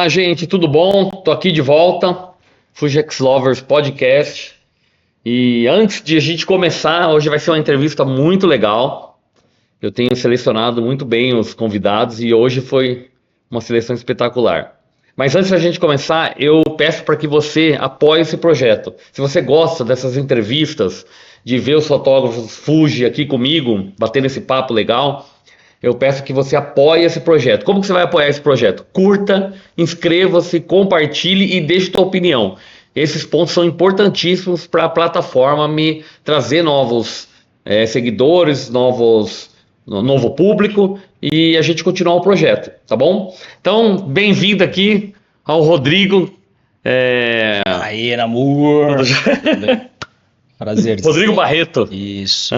Olá, gente, tudo bom? Tô aqui de volta, Fuji X Lovers Podcast. E antes de a gente começar, hoje vai ser uma entrevista muito legal. Eu tenho selecionado muito bem os convidados e hoje foi uma seleção espetacular. Mas antes da gente começar, eu peço para que você apoie esse projeto. Se você gosta dessas entrevistas, de ver os fotógrafos Fuji aqui comigo, batendo esse papo legal, eu peço que você apoie esse projeto. Como que você vai apoiar esse projeto? Curta, inscreva-se, compartilhe e deixe sua opinião. Esses pontos são importantíssimos para a plataforma me trazer novos seguidores, novo público e a gente continuar o projeto, tá bom? Então, bem-vindo aqui ao Rodrigo. Aí, namor. Prazer. Rodrigo Barreto. Isso.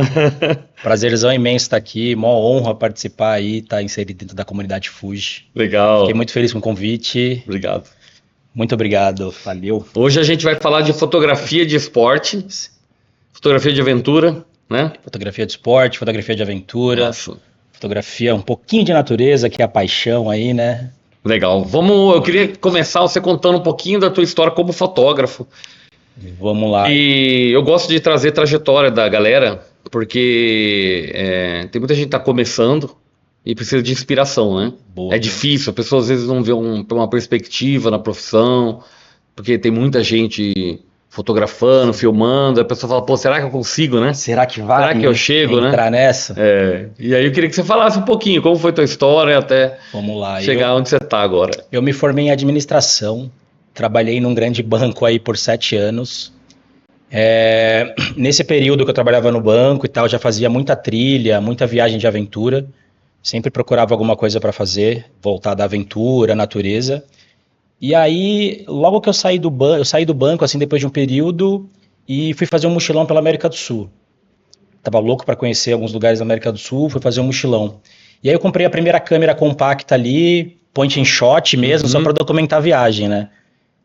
Prazerzão imenso estar aqui, mó honra participar aí, estar inserido dentro da comunidade Fuji. Legal. Fiquei muito feliz com o convite. Obrigado. Muito obrigado, valeu. Hoje a gente vai falar de fotografia de esporte, fotografia de aventura, né? Fotografia de esporte, fotografia de aventura, Nossa. fotografia um pouquinho de natureza, que é a paixão aí, né? Legal. Eu queria começar você contando um pouquinho da tua história como fotógrafo. Vamos lá. E eu gosto de trazer trajetória da galera, porque tem muita gente que tá começando e precisa de inspiração, né? Boa. É difícil, a pessoa às vezes não vê uma perspectiva na profissão, porque tem muita gente fotografando, filmando, a pessoa fala, pô, será que eu consigo, né? Será que vai? Será que eu chego, né? Entrar nessa? E aí eu queria que você falasse um pouquinho, como foi tua história até Vamos lá. chegar onde você tá agora. Eu me formei em administração, trabalhei num grande banco aí por 7 anos. Nesse período que eu trabalhava no banco e tal, já fazia muita trilha, muita viagem de aventura. Sempre procurava alguma coisa para fazer, voltar da aventura, natureza. E aí, logo que eu saí do banco, assim, depois de um período, e fui fazer um mochilão pela América do Sul. Tava louco para conhecer alguns lugares da América do Sul, fui fazer um mochilão. E aí eu comprei a primeira câmera compacta ali, point and shot mesmo, só para documentar a viagem, né?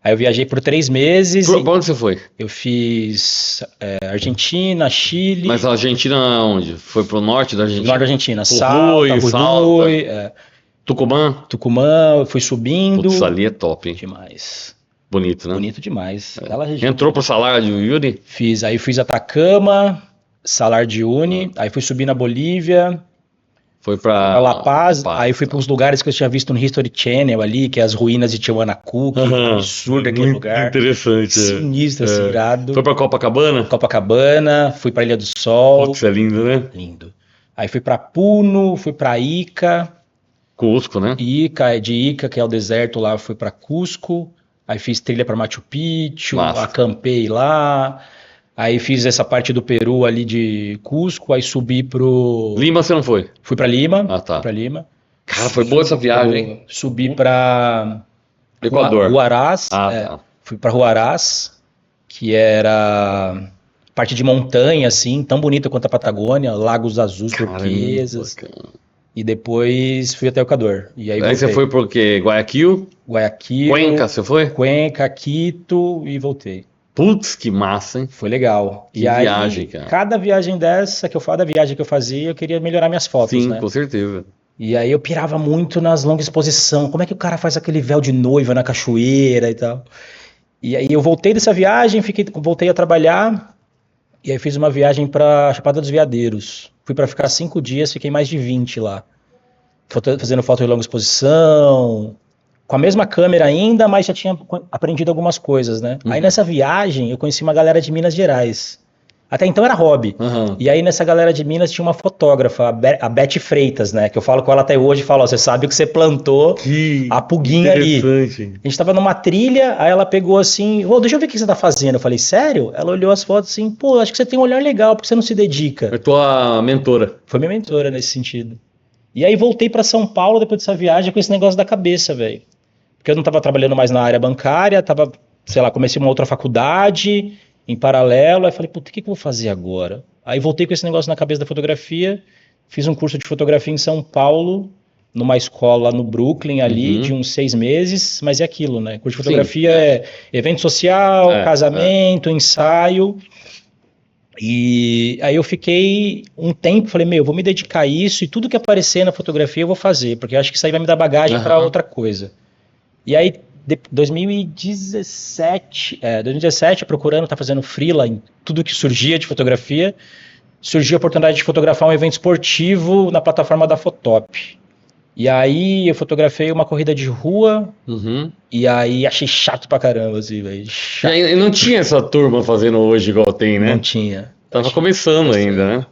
Aí eu viajei por 3 meses. Pra onde você foi? Eu fiz Argentina, Chile. Mas a Argentina onde? Foi pro norte da Argentina? Norte da Argentina, Salta. Tucumã? Tucumã, eu fui subindo. Putz, ali é top, hein? Demais. Bonito, né? Bonito demais. Aquela região. Entrou pro Salar de Uyuni? Aí fiz Atacama, Salar de Uyuni, aí fui subir na Bolívia. Foi pra La Paz, aí fui para uns lugares que eu tinha visto no History Channel ali, que é as ruínas de Tiwanaku, que é absurdo aquele lugar. Interessante. Sinistro, assim, irado. Foi pra Copacabana? Copacabana, fui pra Ilha do Sol. Putz, é lindo, né? Lindo. Aí fui pra Puno, fui pra Ica. Cusco, né? De Ica, que é o deserto lá, fui pra Cusco. Aí fiz trilha pra Machu Picchu, Massa. acampei lá. Aí fiz essa parte do Peru ali de Cusco, aí subi pro... Lima você não foi? Fui pra Lima. Ah, tá. Fui pra Lima. Cara, foi boa essa viagem, hein? Subi pra... Equador. Huaraz. Tá. Fui pra Huaraz, que era parte de montanha, assim, tão bonita quanto a Patagônia, lagos azuis turquesas. E depois fui até o Equador. E aí você foi por quê? Guayaquil? Cuenca, você foi? Cuenca, Quito e voltei. Putz, que massa, hein? Foi legal. Que viagem, cara. Cada viagem dessa que eu falo, da viagem que eu fazia, eu queria melhorar minhas fotos, Sim, né? com certeza. E aí eu pirava muito nas longas exposições. Como é que o cara faz aquele véu de noiva na cachoeira e tal? E aí eu voltei dessa viagem, voltei a trabalhar, e aí fiz uma viagem pra Chapada dos Veadeiros. Fui pra ficar 5 dias, fiquei mais de 20 lá. Fazendo foto de longa exposição, com a mesma câmera ainda, mas já tinha aprendido algumas coisas, né? Aí nessa viagem eu conheci uma galera de Minas Gerais. Até então era hobby. E aí nessa galera de Minas tinha uma fotógrafa, a Beth Freitas, né? Que eu falo com ela até hoje e falo, ó, você sabe que você plantou a pulguinha ali. A gente tava numa trilha, aí ela pegou assim, deixa eu ver o que você tá fazendo. Eu falei, sério? Ela olhou as fotos assim, pô, acho que você tem um olhar legal, porque você não se dedica. É tua mentora. Foi minha mentora nesse sentido. E aí voltei pra São Paulo depois dessa viagem com esse negócio da cabeça, velho. Porque eu não tava trabalhando mais na área bancária, comecei uma outra faculdade em paralelo, aí falei, puta, o que eu vou fazer agora? Aí voltei com esse negócio na cabeça da fotografia, fiz um curso de fotografia em São Paulo, numa escola no Brooklyn ali, de uns 6 meses, mas é aquilo, né? Curso de fotografia é evento social, casamento, ensaio. E aí eu fiquei um tempo, falei, eu vou me dedicar a isso e tudo que aparecer na fotografia eu vou fazer, porque eu acho que isso aí vai me dar bagagem para outra coisa. E aí 2017, procurando, tá fazendo freela em tudo que surgia de fotografia. Surgiu a oportunidade de fotografar um evento esportivo na plataforma da Fotop. E aí eu fotografei uma corrida de rua, e aí achei chato pra caramba, assim, velho. E não tinha essa turma fazendo hoje igual tem, né? Não tinha. Tava começando ainda, né?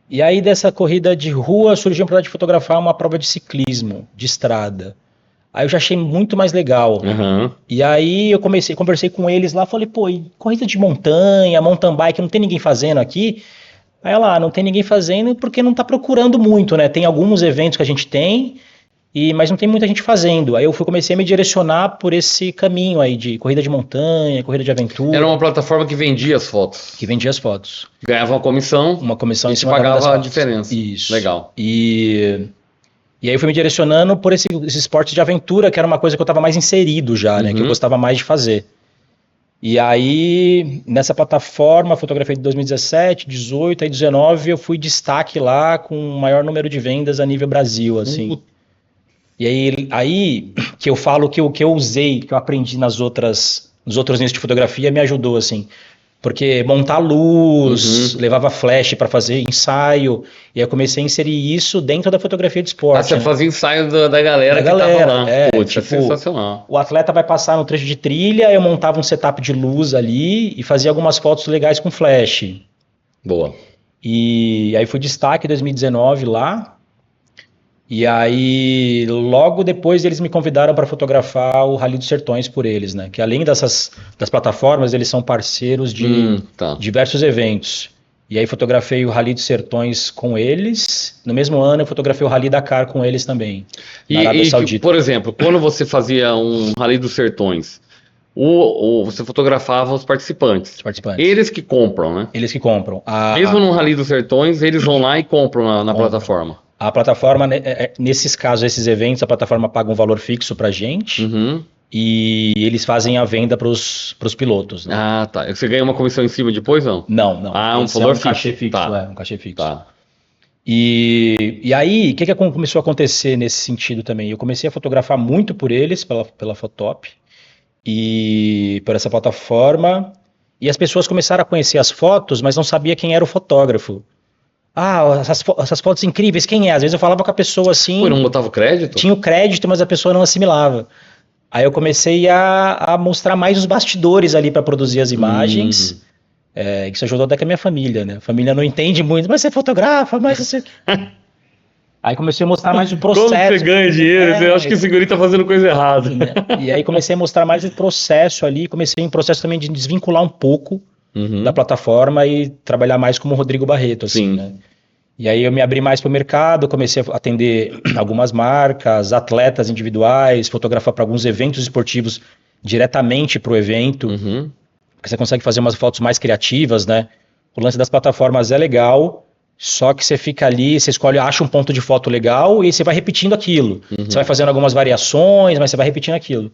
E aí dessa corrida de rua surgiu a oportunidade de fotografar uma prova de ciclismo, de estrada. Aí eu já achei muito mais legal. E aí eu conversei com eles lá, falei, pô, e corrida de montanha, mountain bike, não tem ninguém fazendo aqui? Aí lá, não tem ninguém fazendo porque não tá procurando muito, né? Tem alguns eventos que a gente tem, mas não tem muita gente fazendo. Aí eu comecei a me direcionar por esse caminho aí de corrida de montanha, corrida de aventura. Era uma plataforma que vendia as fotos. Que vendia as fotos. Ganhava uma comissão. Uma comissão e em te cima pagava a diferença. Isso. Legal. E aí eu fui me direcionando por esse esporte de aventura, que era uma coisa que eu estava mais inserido já, né? Que eu gostava mais de fazer. E aí, nessa plataforma, fotografei de 2017, 18 e 19, eu fui destaque lá com o maior número de vendas a nível Brasil, assim. E aí que eu falo que o que eu usei, que eu aprendi nos outros nichos de fotografia, me ajudou, assim. Porque montar luz, levava flash para fazer ensaio, e aí eu comecei a inserir isso dentro da fotografia de esporte. Você fazia ensaio da galera que tava lá. Putz, tipo, é sensacional. O atleta vai passar no trecho de trilha, eu montava um setup de luz ali e fazia algumas fotos legais com flash. Boa. E aí fui destaque em 2019 lá. E aí, logo depois, eles me convidaram para fotografar o Rally dos Sertões por eles, né? Que além das plataformas, eles são parceiros de diversos eventos. E aí fotografei o Rally dos Sertões com eles. No mesmo ano, eu fotografei o Rally Dakar com eles também, na Arábia Saudita. Por exemplo, quando você fazia um Rally dos Sertões, você fotografava os participantes. Eles que compram, né? Eles que compram. Mesmo no Rally dos Sertões, eles vão lá e compram na plataforma. A plataforma, nesses casos, esses eventos, a plataforma paga um valor fixo pra gente e eles fazem a venda pros pilotos. Né? Ah, tá. Você ganha uma comissão em cima depois, não? Não. Ah, um valor fixo. Cachê fixo, Tá. um cachê fixo. Tá. E aí, o que começou a acontecer nesse sentido também? Eu comecei a fotografar muito por eles, pela Fotop e por essa plataforma, e as pessoas começaram a conhecer as fotos, mas não sabia quem era o fotógrafo. Ah, essas fotos incríveis, quem é? Às vezes eu falava com a pessoa assim... Pô, não botava o crédito? Tinha o crédito, mas a pessoa não assimilava. Aí eu comecei a mostrar mais os bastidores ali para produzir as imagens. Isso ajudou até com a minha família, né? A família não entende muito, mas você fotografa, mas você... Aí comecei a mostrar mais o processo. Como você ganha dinheiro? Eu acho que o segurinho tá fazendo coisa errada. E aí comecei a mostrar mais o processo ali, comecei um processo também de desvincular um pouco da plataforma e trabalhar mais como o Rodrigo Barreto, assim, né? E aí eu me abri mais para o mercado, comecei a atender algumas marcas, atletas individuais, fotografar para alguns eventos esportivos diretamente para o evento, porque você consegue fazer umas fotos mais criativas, né? O lance das plataformas é legal, só que você fica ali, você acha um ponto de foto legal e você vai repetindo aquilo. Você vai fazendo algumas variações, mas você vai repetindo aquilo.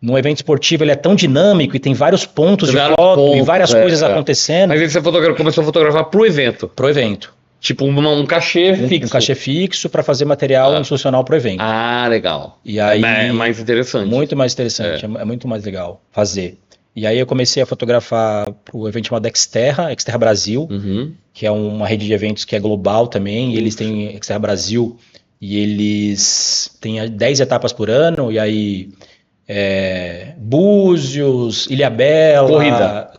Num evento esportivo ele é tão dinâmico e tem vários pontos de foto e várias coisas acontecendo. Mas aí você começou a fotografar pro evento? Pro evento. Tipo um cachê fixo. Um cachê fixo para fazer material institucional pro evento. Ah, legal. E aí, é mais interessante. Muito mais interessante, é muito mais legal fazer. E aí eu comecei a fotografar pro evento chamado Xterra Brasil, que é uma rede de eventos que é global também, e eles têm Xterra Brasil, e eles têm 10 etapas por ano, e aí Búzios, Ilhabela, corrida.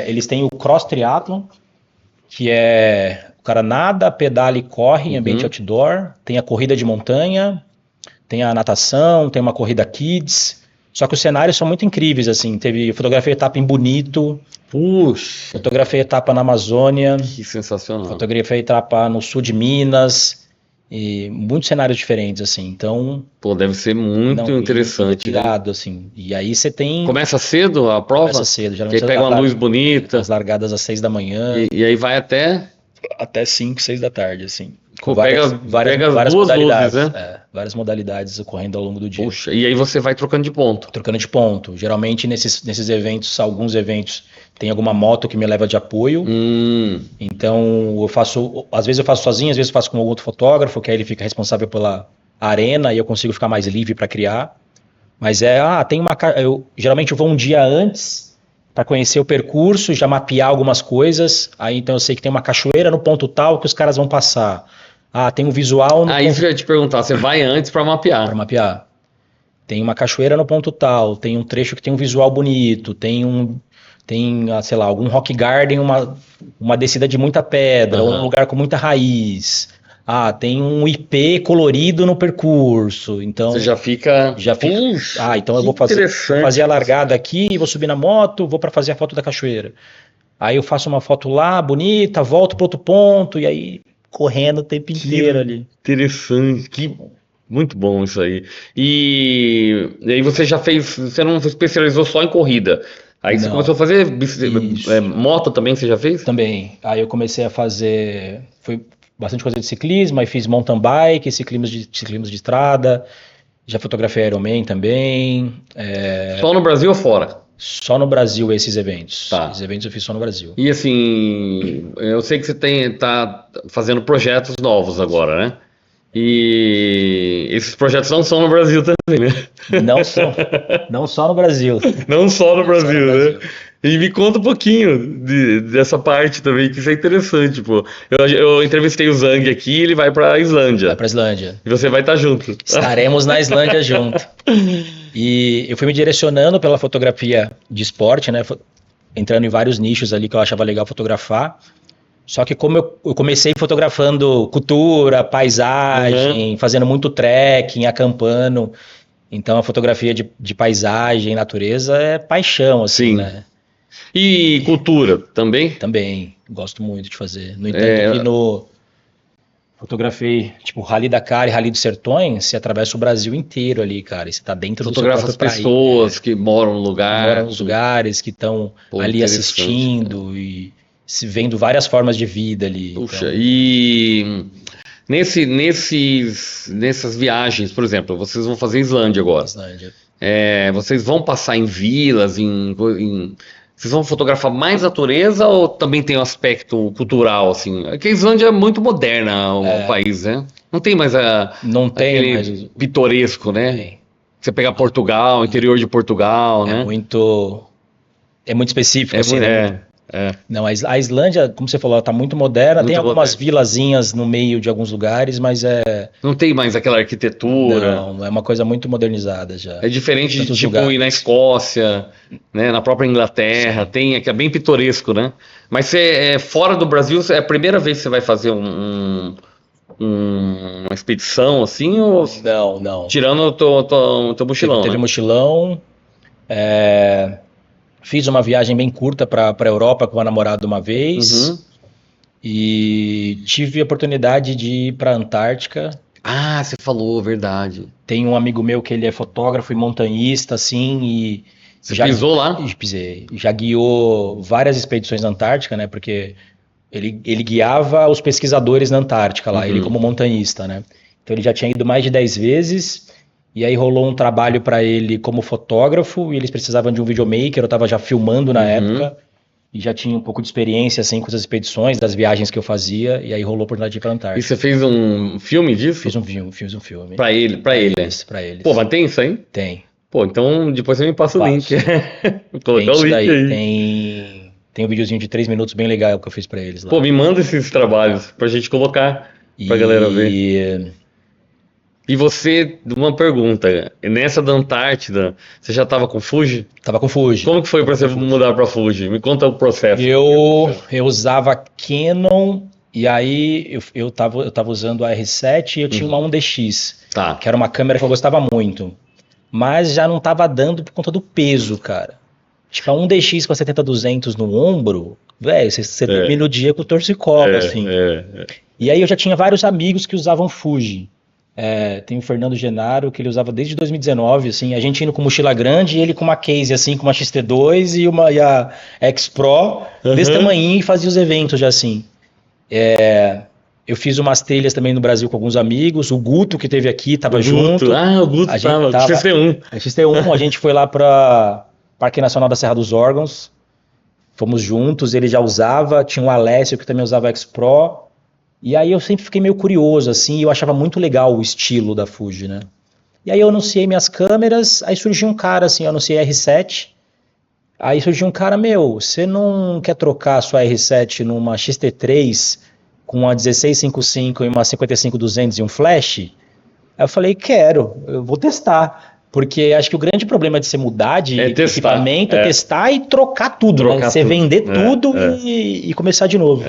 Eles têm o Cross Triathlon, que o cara nada, pedala e corre em ambiente outdoor, tem a corrida de montanha, tem a natação, tem uma corrida kids, só que os cenários são muito incríveis, assim, fotografei etapa em Bonito, fotografei etapa na Amazônia, que sensacional, fotografei etapa no sul de Minas, e muitos cenários diferentes, assim, então... Pô, deve ser muito interessante. Irado, assim, e aí você tem... Começa cedo a prova? Começa cedo, geralmente. Você pega uma luz bonita. As largadas às 6 da manhã. E aí vai até... Até 5, 6 da tarde, assim. Com várias duas modalidades, luzes, né? Várias modalidades ocorrendo ao longo do dia. Puxa, e aí você vai trocando de ponto. Trocando de ponto. Geralmente nesses eventos, alguns eventos, tem alguma moto que me leva de apoio. Então às vezes eu faço sozinho, às vezes eu faço com outro fotógrafo, que aí ele fica responsável pela arena e eu consigo ficar mais livre para criar. Mas geralmente eu vou um dia antes para conhecer o percurso, já mapear algumas coisas. Aí então eu sei que tem uma cachoeira no ponto tal que os caras vão passar. Tem um visual no Isso que eu ia te perguntar, você vai antes para mapear. para mapear. Tem uma cachoeira no ponto tal, tem um trecho que tem um visual bonito, sei lá, algum rock garden, uma descida de muita pedra, ou um lugar com muita raiz. Tem um IP colorido no percurso, então... Você já fica... Puxa, então eu vou fazer a largada aqui, vou subir na moto, vou para fazer a foto da cachoeira. Aí eu faço uma foto lá, bonita, volto para outro ponto, e aí correndo o tempo inteiro ali. Interessante, muito bom isso aí. E aí você não se especializou só em corrida. Aí você começou a fazer moto também, você já fez? Também. Aí eu comecei a fazer, foi bastante coisa de ciclismo, aí fiz mountain bike, ciclismo de estrada, já fotografei Ironman também. Só no Brasil ou fora? Só no Brasil esses eventos. Tá. Esses eventos eu fiz só no Brasil. E assim, eu sei que você tá fazendo projetos novos agora, né? E esses projetos não são no Brasil também, né? Não só no Brasil. Não só no Brasil, né? E me conta um pouquinho dessa parte também, que isso é interessante, pô. Eu entrevistei o Zang aqui, ele vai pra Islândia. Vai pra Islândia. E você vai estar junto. Estaremos na Islândia junto. E eu fui me direcionando pela fotografia de esporte, né? Entrando em vários nichos ali que eu achava legal fotografar. Só que como eu comecei fotografando cultura, paisagem, fazendo muito trekking, acampando. Então a fotografia de paisagem, natureza é paixão, assim, né? E cultura também? Também, gosto muito de fazer. No entanto, que fotografei, tipo, Rally Dakar e Rally dos Sertões, você atravessa o Brasil inteiro ali, cara. E você tá dentro do seu próprio país. Fotografa as pessoas que moram no lugar. Que moram nos lugares, que estão ali assistindo e se vendo várias formas de vida ali. Puxa, então... e nessas viagens, por exemplo, vocês vão fazer Islândia agora. Islândia. Vocês vão passar em vilas, vocês vão fotografar mais natureza ou também tem um aspecto cultural, assim? Porque a Islândia é muito moderna, o país, né? Não tem mais aquele pitoresco, né? Tem. Você pegar Portugal, interior de Portugal, né? É muito específico, assim, né? Não, a Islândia, como você falou, ela tá muito moderna, tem algumas vilazinhas no meio de alguns lugares, mas não tem mais aquela arquitetura. Não, é uma coisa muito modernizada já. É diferente de ir na Escócia, né, na própria Inglaterra, que é bem pitoresco, né? Mas fora do Brasil, é a primeira vez que você vai fazer uma expedição assim? Ou... Não. Tirando o teu mochilão, Teve mochilão, fiz uma viagem bem curta para a Europa com a namorada uma vez e tive a oportunidade de ir para a Antártica. Você falou, verdade. Tem um amigo meu que ele é fotógrafo e montanhista, assim, e... Você pisou lá? Pisei. Já guiou várias expedições na Antártica, né, porque ele guiava os pesquisadores na Antártica lá, ele como montanhista, né. Então ele já tinha ido mais de 10 vezes... E aí rolou um trabalho para ele como fotógrafo, e eles precisavam de um videomaker, eu estava já filmando na época, e já tinha um pouco de experiência assim, com as expedições, das viagens que eu fazia, e aí rolou a oportunidade de ir para a Antártica. E você fez um filme disso? Fiz um filme. Para ele? Para eles. Pô, mas tem isso aí? Tem. Pô, então depois você me passa o link. Vou colocar o link aí. Tem um videozinho de 3 minutos bem legal que eu fiz para eles lá. Pô, me manda esses trabalhos pra gente colocar, pra galera ver. E você, uma pergunta, nessa da Antártida, você já estava com Fuji? Tava com Fuji. Como que foi para você mudar para Fuji? Me conta o processo. Eu usava Canon e aí eu tava usando a R7 e eu tinha uma 1DX, que era uma câmera que eu gostava muito. Mas já não tava dando por conta do peso, cara. Tipo, a 1DX com a 70-200 no ombro, velho, você termina o dia com o torcicolo, assim. E aí eu já tinha vários amigos que usavam Fuji. Tem o Fernando Genaro, que ele usava desde 2019, assim, a gente indo com mochila grande e ele com uma case, assim, com uma XT2 e a X-Pro, desse tamanhinho, e fazia os eventos já, assim. Eu fiz umas trilhas também no Brasil com alguns amigos, o Guto, que teve aqui, tava junto. O Guto tava, XT1. A XT1, a gente foi lá para Parque Nacional da Serra dos Órgãos, fomos juntos, ele já usava, tinha o Alessio, que também usava a X-Pro. E aí eu sempre fiquei meio curioso, assim, e eu achava muito legal o estilo da Fuji, né? E aí eu anunciei minhas câmeras, aí surgiu um cara assim, eu anunciei R7, aí surgiu um cara, você não quer trocar a sua R7 numa XT3 com uma 1655 e uma 55-200 e um flash? Aí eu falei, quero, eu vou testar. Porque acho que o grande problema de você mudar de equipamento é testar e trocar tudo, né? Você vender tudo e começar de novo.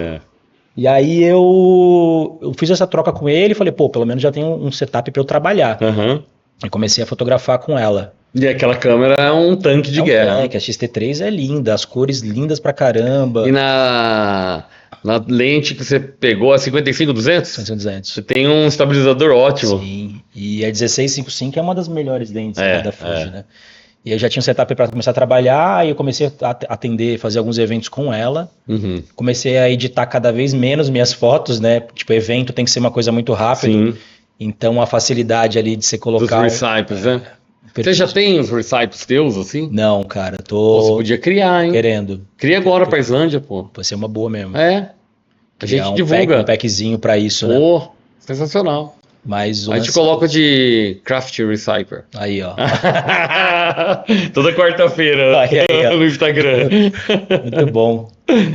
E aí eu fiz essa troca com ele e falei, pelo menos já tenho um setup para eu trabalhar. E comecei a fotografar com ela. E aquela câmera é um tanque de guerra. A XT3 é linda, as cores lindas pra caramba. E na lente que você pegou, a 55-200? 55-200. Você tem um estabilizador ótimo. Sim, e a 16-55 é uma das melhores lentes da Fuji, né? E eu já tinha um setup para começar a trabalhar, aí eu comecei a atender, fazer alguns eventos com ela. Comecei a editar cada vez menos minhas fotos, né? Tipo, evento tem que ser uma coisa muito rápida. Sim. Então a facilidade ali de você colocar... Os recipes, né? Você já tem os recipes teus, assim? Não, cara, você podia criar, hein? Querendo. Cria agora pra Islândia, pô. Pode ser uma boa mesmo. A gente divulga. Um packzinho pra isso, né? Sensacional. Mas a gente coloca de Craft Recycler. Aí, ó. Toda quarta-feira no Instagram. Muito bom.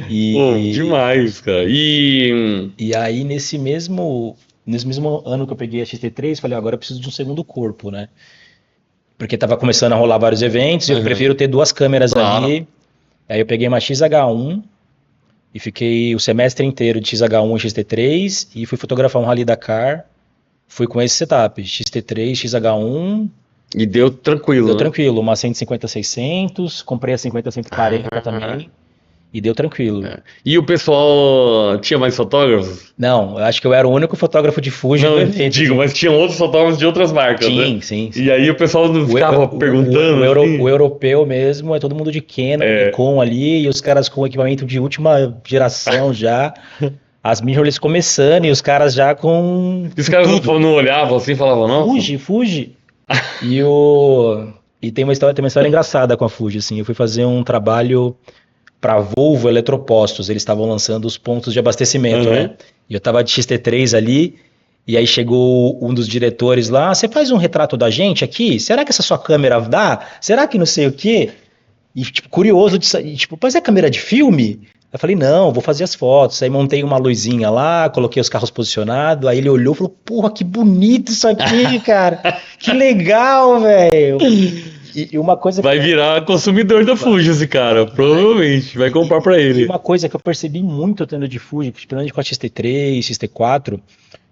Demais, cara. E aí, nesse mesmo ano que eu peguei a XT3, falei, agora eu preciso de um segundo corpo, né? Porque tava começando a rolar vários eventos, e eu prefiro ter duas câmeras ali. Aí eu peguei uma XH1 e fiquei o semestre inteiro de XH1 e XT3 e fui fotografar um Rally Dakar. Fui com esse setup, XT3, XH1. E deu tranquilo, Deu tranquilo, uma 150-600, comprei a 50-140 também. E deu tranquilo. E o pessoal tinha mais fotógrafos? Não, eu acho que eu era o único fotógrafo de Fuji. Não, digo, mas tinham outros fotógrafos de outras marcas, né? Sim. E aí o pessoal não ficava perguntando. O europeu mesmo é todo mundo de Canon, Nikon ali, e os caras com equipamento de última geração já. As mirrorless começando e os caras já com... E os caras não olhavam assim, falavam, não? Fuji. E tem uma história engraçada com a Fuji, assim. Eu fui fazer um trabalho para Volvo Eletropostos, eles estavam lançando os pontos de abastecimento, né? E eu tava de XT3 ali, e aí chegou um dos diretores lá, você faz um retrato da gente aqui? Será que essa sua câmera dá? Será que não sei o quê? E tipo, curioso, mas é câmera de filme? Eu falei, não, vou fazer as fotos. Aí montei uma luzinha lá, coloquei os carros posicionados, aí ele olhou e falou, porra, que bonito isso aqui, cara, que legal, velho. E uma coisa vai virar consumidor da Fuji esse cara, provavelmente, vai comprar pra ele. E uma coisa que eu percebi muito tendo de Fuji, principalmente com a XT3, XT4,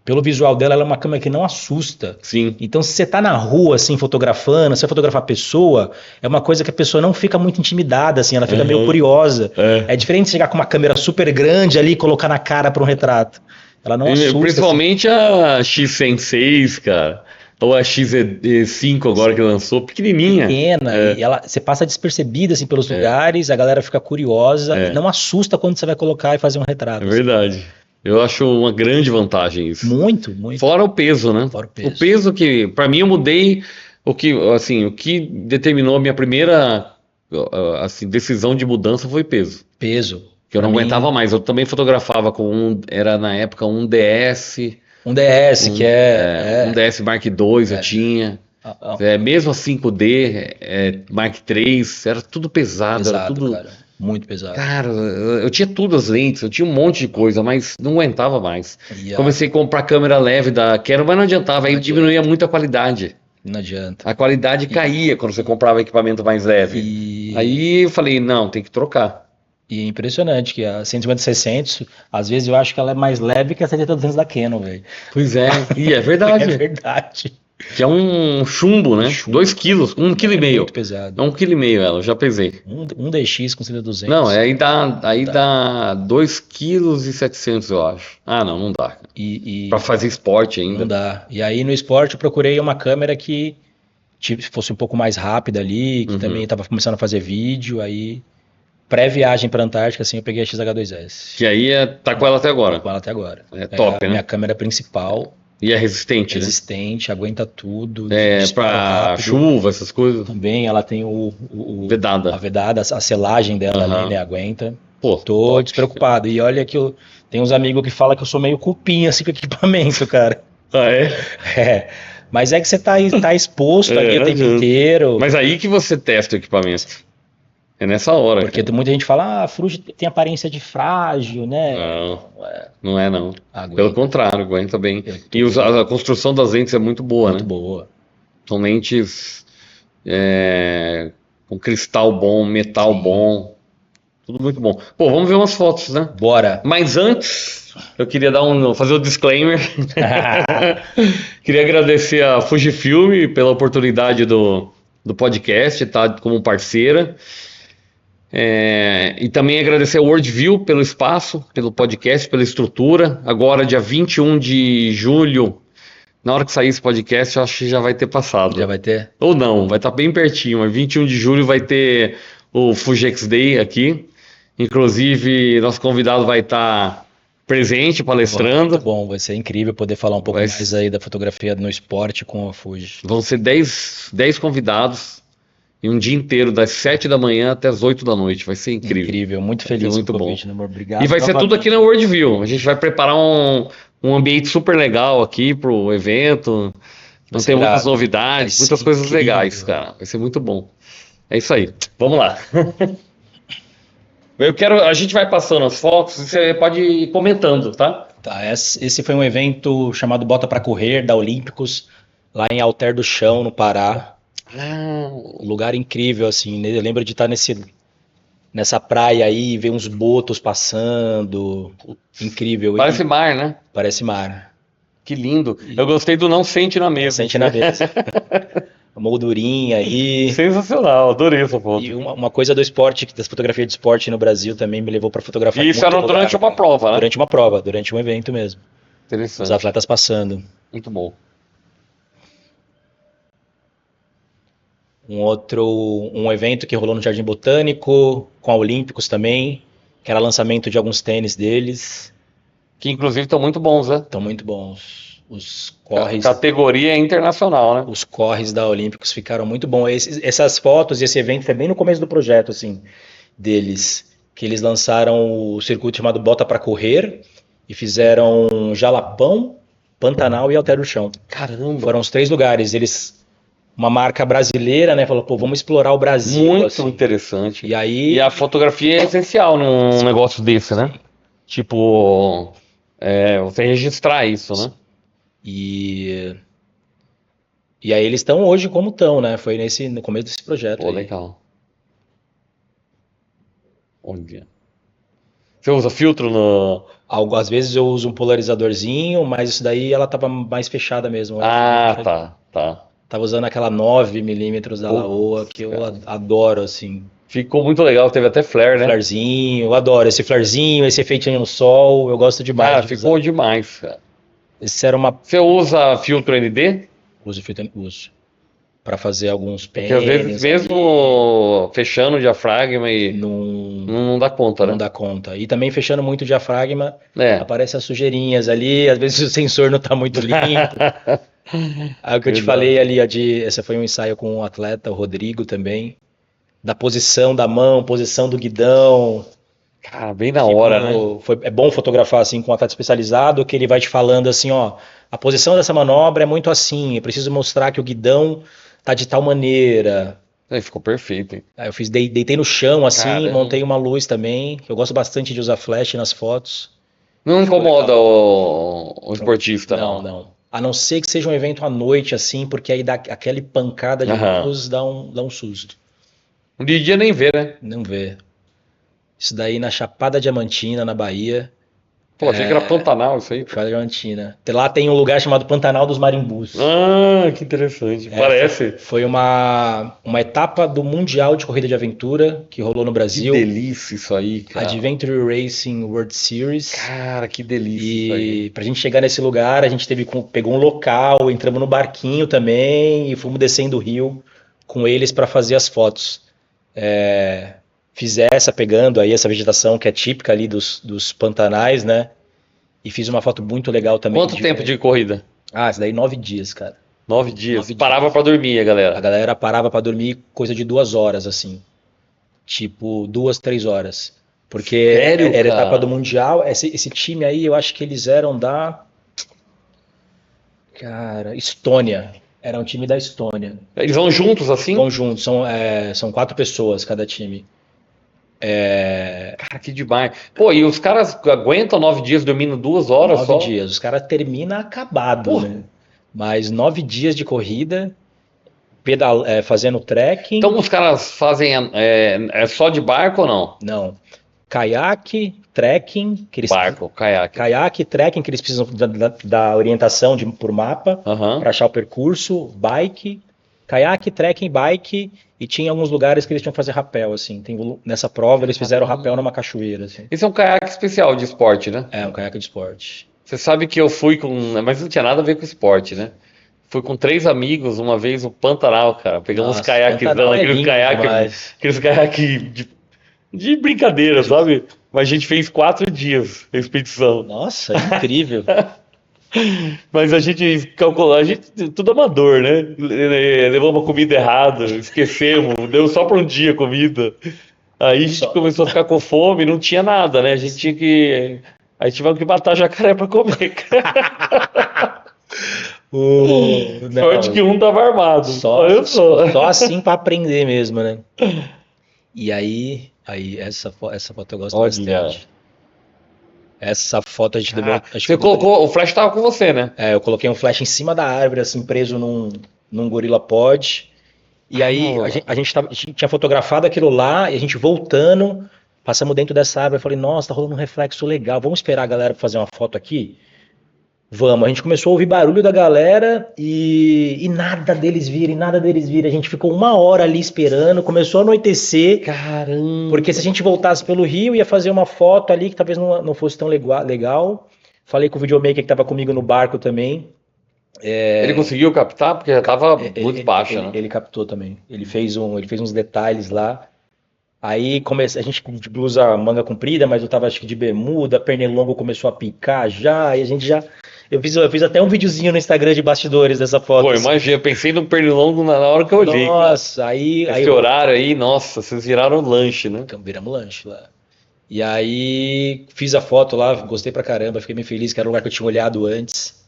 pelo visual dela, ela é uma câmera que não assusta. Sim. Então, se você tá na rua, assim, fotografando, você vai fotografar a pessoa, é uma coisa que a pessoa não fica muito intimidada, assim, ela fica meio curiosa. É diferente de chegar com uma câmera super grande ali e colocar na cara pra um retrato. Ela não assusta. Principalmente assim. A X106, cara. Ou a X5 agora que lançou, pequenininha. Pequena, e você passa despercebida assim, pelos lugares, a galera fica curiosa, não assusta quando você vai colocar e fazer um retrato. É verdade. Eu acho uma grande vantagem isso. Muito. Fora o peso, né? Fora o peso. O peso que, pra mim, eu mudei, o que determinou a minha primeira decisão de mudança foi peso. Peso. Que eu não aguentava mais. Eu também fotografava era na época um DS... Um DS, que um DS Mark II eu tinha. Mesmo a 5D, Mark III, era tudo pesado. Era tudo, cara. Muito pesado. Cara, eu tinha tudo as lentes, eu tinha um monte de coisa, mas não aguentava mais. Comecei a comprar câmera leve da Canon, mas não adiantava, aí diminuía muito a qualidade. Não adianta. A qualidade caía quando você comprava equipamento mais leve. Aí eu falei, não, tem que trocar. E é impressionante que a 150-600, às vezes eu acho que ela é mais leve que a 70-200 da Canon, velho. Pois é, e é verdade. É verdade. Que é um chumbo, né? 2 quilos, 1,5 kg. É muito pesado. É 1,5 kg ela, eu já pesei. Um DX com 70-200. Não, aí dá 2,7 kg, eu acho. Ah, não dá. Pra fazer esporte ainda. Não dá. E aí no esporte eu procurei uma câmera que fosse um pouco mais rápida ali, que também tava começando a fazer vídeo, aí... Pré-viagem para a Antártica, assim, eu peguei a XH2S. Que aí tá com ela até agora. Tá com ela até agora. É top, né? Minha câmera principal. E é resistente, né? Resistente, aguenta tudo. Pra chuva, essas coisas. Também ela tem vedada. A vedada, a selagem dela ali, né? Aguenta. Pô, tô top, despreocupado. E olha que tem uns amigos que falam que eu sou meio cupinha assim com equipamento, cara. Ah, é? Mas é que você tá exposto ali o não tempo adianta. inteiro. Mas aí que você testa o equipamento. É nessa hora. Porque Cara. muita gente fala, a Fuji tem aparência de frágil, né? Não é não. Pelo Aguenta. contrário, aguenta bem. Eu tô E vendo. a construção das lentes é muito boa, Muito né? boa. São lentes com cristal bom, metal Sim. bom. Tudo muito bom. Pô, vamos ver umas fotos, né? Bora. Mas antes, eu queria fazer o disclaimer. Queria agradecer a Fujifilm pela oportunidade do podcast, tá? Como parceira. E também agradecer a Worldview pelo espaço, pelo podcast, pela estrutura. Agora, dia 21 de julho, na hora que sair esse podcast, eu acho que já vai ter passado. Já vai ter? Ou não, vai estar bem pertinho, mas 21 de julho vai ter o Fugex Day aqui. Inclusive, nosso convidado vai estar presente, palestrando. Muito bom, vai ser incrível poder falar um pouco Vai mais aí da fotografia no esporte com a Fuji. Vão ser 10 convidados e um dia inteiro, das 7 da manhã até as 8 da noite. Vai ser incrível. Incrível, muito Vai ser feliz muito com o bom. convite, né, amor? Obrigado. E vai ser tudo aqui na Worldview. A gente vai preparar um ambiente super legal aqui pro evento. Vão ter muitas novidades, muitas coisas legais, cara. Vai ser muito bom. É isso aí. Vamos lá. A gente vai passando as fotos e você pode ir comentando, tá? Tá, esse foi um evento chamado Bota pra Correr, da Olímpicos, lá em Alter do Chão, no Pará. Um lugar incrível, assim, né? Eu lembro de estar nessa praia aí, ver uns botos passando. Incrível. Parece mar, né? Parece mar. Que lindo. Eu gostei do Não Sente na Mesa. Sente na mesa. A moldurinha aí. Sensacional, adorei essa foto. E uma coisa do esporte, das fotografias de esporte no Brasil também me levou para fotografar. E isso era durante uma prova, né? Durante uma prova, durante um evento mesmo. Interessante. Os atletas passando. Muito bom. Um evento que rolou no Jardim Botânico, com a Olímpicos também, que era lançamento de alguns tênis deles. Que inclusive estão muito bons, né? Estão muito bons. Os corres. Categoria internacional, né? Os corres da Olímpicos ficaram muito bons. Essas fotos e esse evento foi bem no começo do projeto, assim, deles. Que eles lançaram o circuito chamado Bota pra Correr e fizeram Jalapão, Pantanal e Alter do Chão. Caramba! Foram os 3 lugares. Uma marca brasileira, né? Falou, pô, vamos explorar o Brasil. Muito assim. interessante. E a fotografia é essencial num negócio desse, né? Tipo, você registrar isso, né? E aí eles estão hoje como estão, né? Foi no começo desse projeto. Pô, aí. legal. Olha. Você usa filtro no... Às vezes eu uso um polarizadorzinho, mas isso daí ela tava mais fechada mesmo. tá. Tava usando aquela 9mm da Laowa, que eu adoro, assim. Ficou muito legal, teve até flare, né? Flarezinho, eu adoro esse flarezinho, esse efeitinho no sol, eu gosto demais. Cara, ficou demais, cara. Você usa filtro ND? Uso. Pra fazer alguns Porque às vezes mesmo fechando o diafragma e não dá conta, né? Não dá conta. E também fechando muito o diafragma, É. aparecem as sujeirinhas ali, às vezes o sensor não tá muito limpo. Aí o que eu te falei ali, esse foi um ensaio com um atleta, o Rodrigo também, da posição da mão, posição do guidão. Cara, bem na hora, né? É bom fotografar assim com um atleta especializado, que ele vai te falando assim, ó, a posição dessa manobra é muito assim, eu preciso mostrar que o guidão tá de tal maneira. Aí ficou perfeito, hein? Aí eu deitei no chão assim, Caramba. montei uma luz também, eu gosto bastante de usar flash nas fotos. Não incomoda o esportista, não. Não. A não ser que seja um evento à noite assim, porque aí dá aquela pancada de luz, dá um susto. De dia nem vê, né? Não vê. Isso daí na Chapada Diamantina, na Bahia. Pô, achei que era Pantanal isso aí. Chapada Diamantina. Lá tem um lugar chamado Pantanal dos Marimbus. Ah, que interessante. Parece. Foi uma etapa do Mundial de Corrida de Aventura que rolou no Brasil. Que delícia isso aí, cara. Adventure Racing World Series. Cara, que delícia isso aí. E pra gente chegar nesse lugar, a gente pegou um local, entramos no barquinho também e fomos descendo o rio com eles para fazer as fotos. Fiz pegando aí essa vegetação que é típica ali dos pantanais, né? E fiz uma foto muito legal também. Quanto tempo de corrida? Isso daí 9 dias, cara. 9 dias. Parava pra dormir, a galera. A galera parava pra dormir coisa de 2 horas, assim. Tipo, 2, 3 horas. Porque Sério, era cara? etapa do Mundial. Esse time aí, eu acho que eles eram da... Cara, Estônia. Era um time da Estônia. Eles vão juntos assim? Vão juntos, são 4 pessoas cada time. Cara, que demais. Pô, e os caras aguentam 9 dias dormindo 2 horas Nove só? dias. Os caras terminam acabado, Pô, né? Mas 9 dias de corrida, fazendo então trekking, os caras fazem é só de barco ou não? não, caiaque, trekking, Barco, caiaque. caiaque, trekking, que eles precisam da orientação por mapa Aham. para achar o percurso, bike, caiaque, trekking, bike, e tinha alguns lugares que eles tinham que fazer rapel, assim. Nessa prova eles fizeram rapel numa cachoeira, assim. Esse é um caiaque especial de esporte, né? É, um caiaque de esporte. Você sabe que eu fui com. Mas não tinha nada a ver com esporte, né? Fui com 3 amigos uma vez no Pantanal, cara. Pegamos uns Nossa, Pantanal caiaquezão, é lindo demais. aqueles caiaque de brincadeira, sabe? Mas a gente fez 4 dias a expedição. Nossa, incrível. Mas a gente calculou, a gente tudo amador, né? Levamos a comida errada, esquecemos, deu só para um dia comida. Aí a gente Só. começou a ficar com fome, não tinha nada, né? A gente tinha que. Aí tivemos que matar jacaré para comer. Sorte que Não, um tava armado. só, Olha só. só assim para aprender mesmo, né? E aí essa foto eu gosto Olha. bastante. Essa foto a gente levou, acho Você que colocou. O flash tava com você, né? eu coloquei um flash em cima da árvore, assim, preso num gorila pod. E aí a gente tinha fotografado aquilo lá e a gente voltando, passamos dentro dessa árvore. Eu falei, nossa, tá rolando um reflexo legal. Vamos esperar a galera pra fazer uma foto aqui? Vamos. A gente começou a ouvir barulho da galera e nada deles virem, nada deles virem. A gente ficou 1 hora ali esperando, começou a anoitecer. Caramba. Porque se a gente voltasse pelo Rio, ia fazer uma foto ali que talvez não fosse tão legal. Falei com o videomaker que estava comigo no barco também. Ele conseguiu captar? Porque já tava luz baixa, né? Ele captou também. Ele fez uns detalhes lá. Aí a gente de blusa manga comprida, mas eu tava acho que de bermuda, pernilongo começou a picar já, e a gente já. Eu fiz até um videozinho no Instagram de bastidores dessa foto. Pô, assim. imagina, eu pensei no pernilongo na hora que eu olhei. Nossa, aí Esse horário aí, nossa, vocês viraram lanche, né? então, viramos lanche lá. E aí fiz a foto lá, gostei pra caramba, fiquei bem feliz, que era o lugar que eu tinha olhado antes.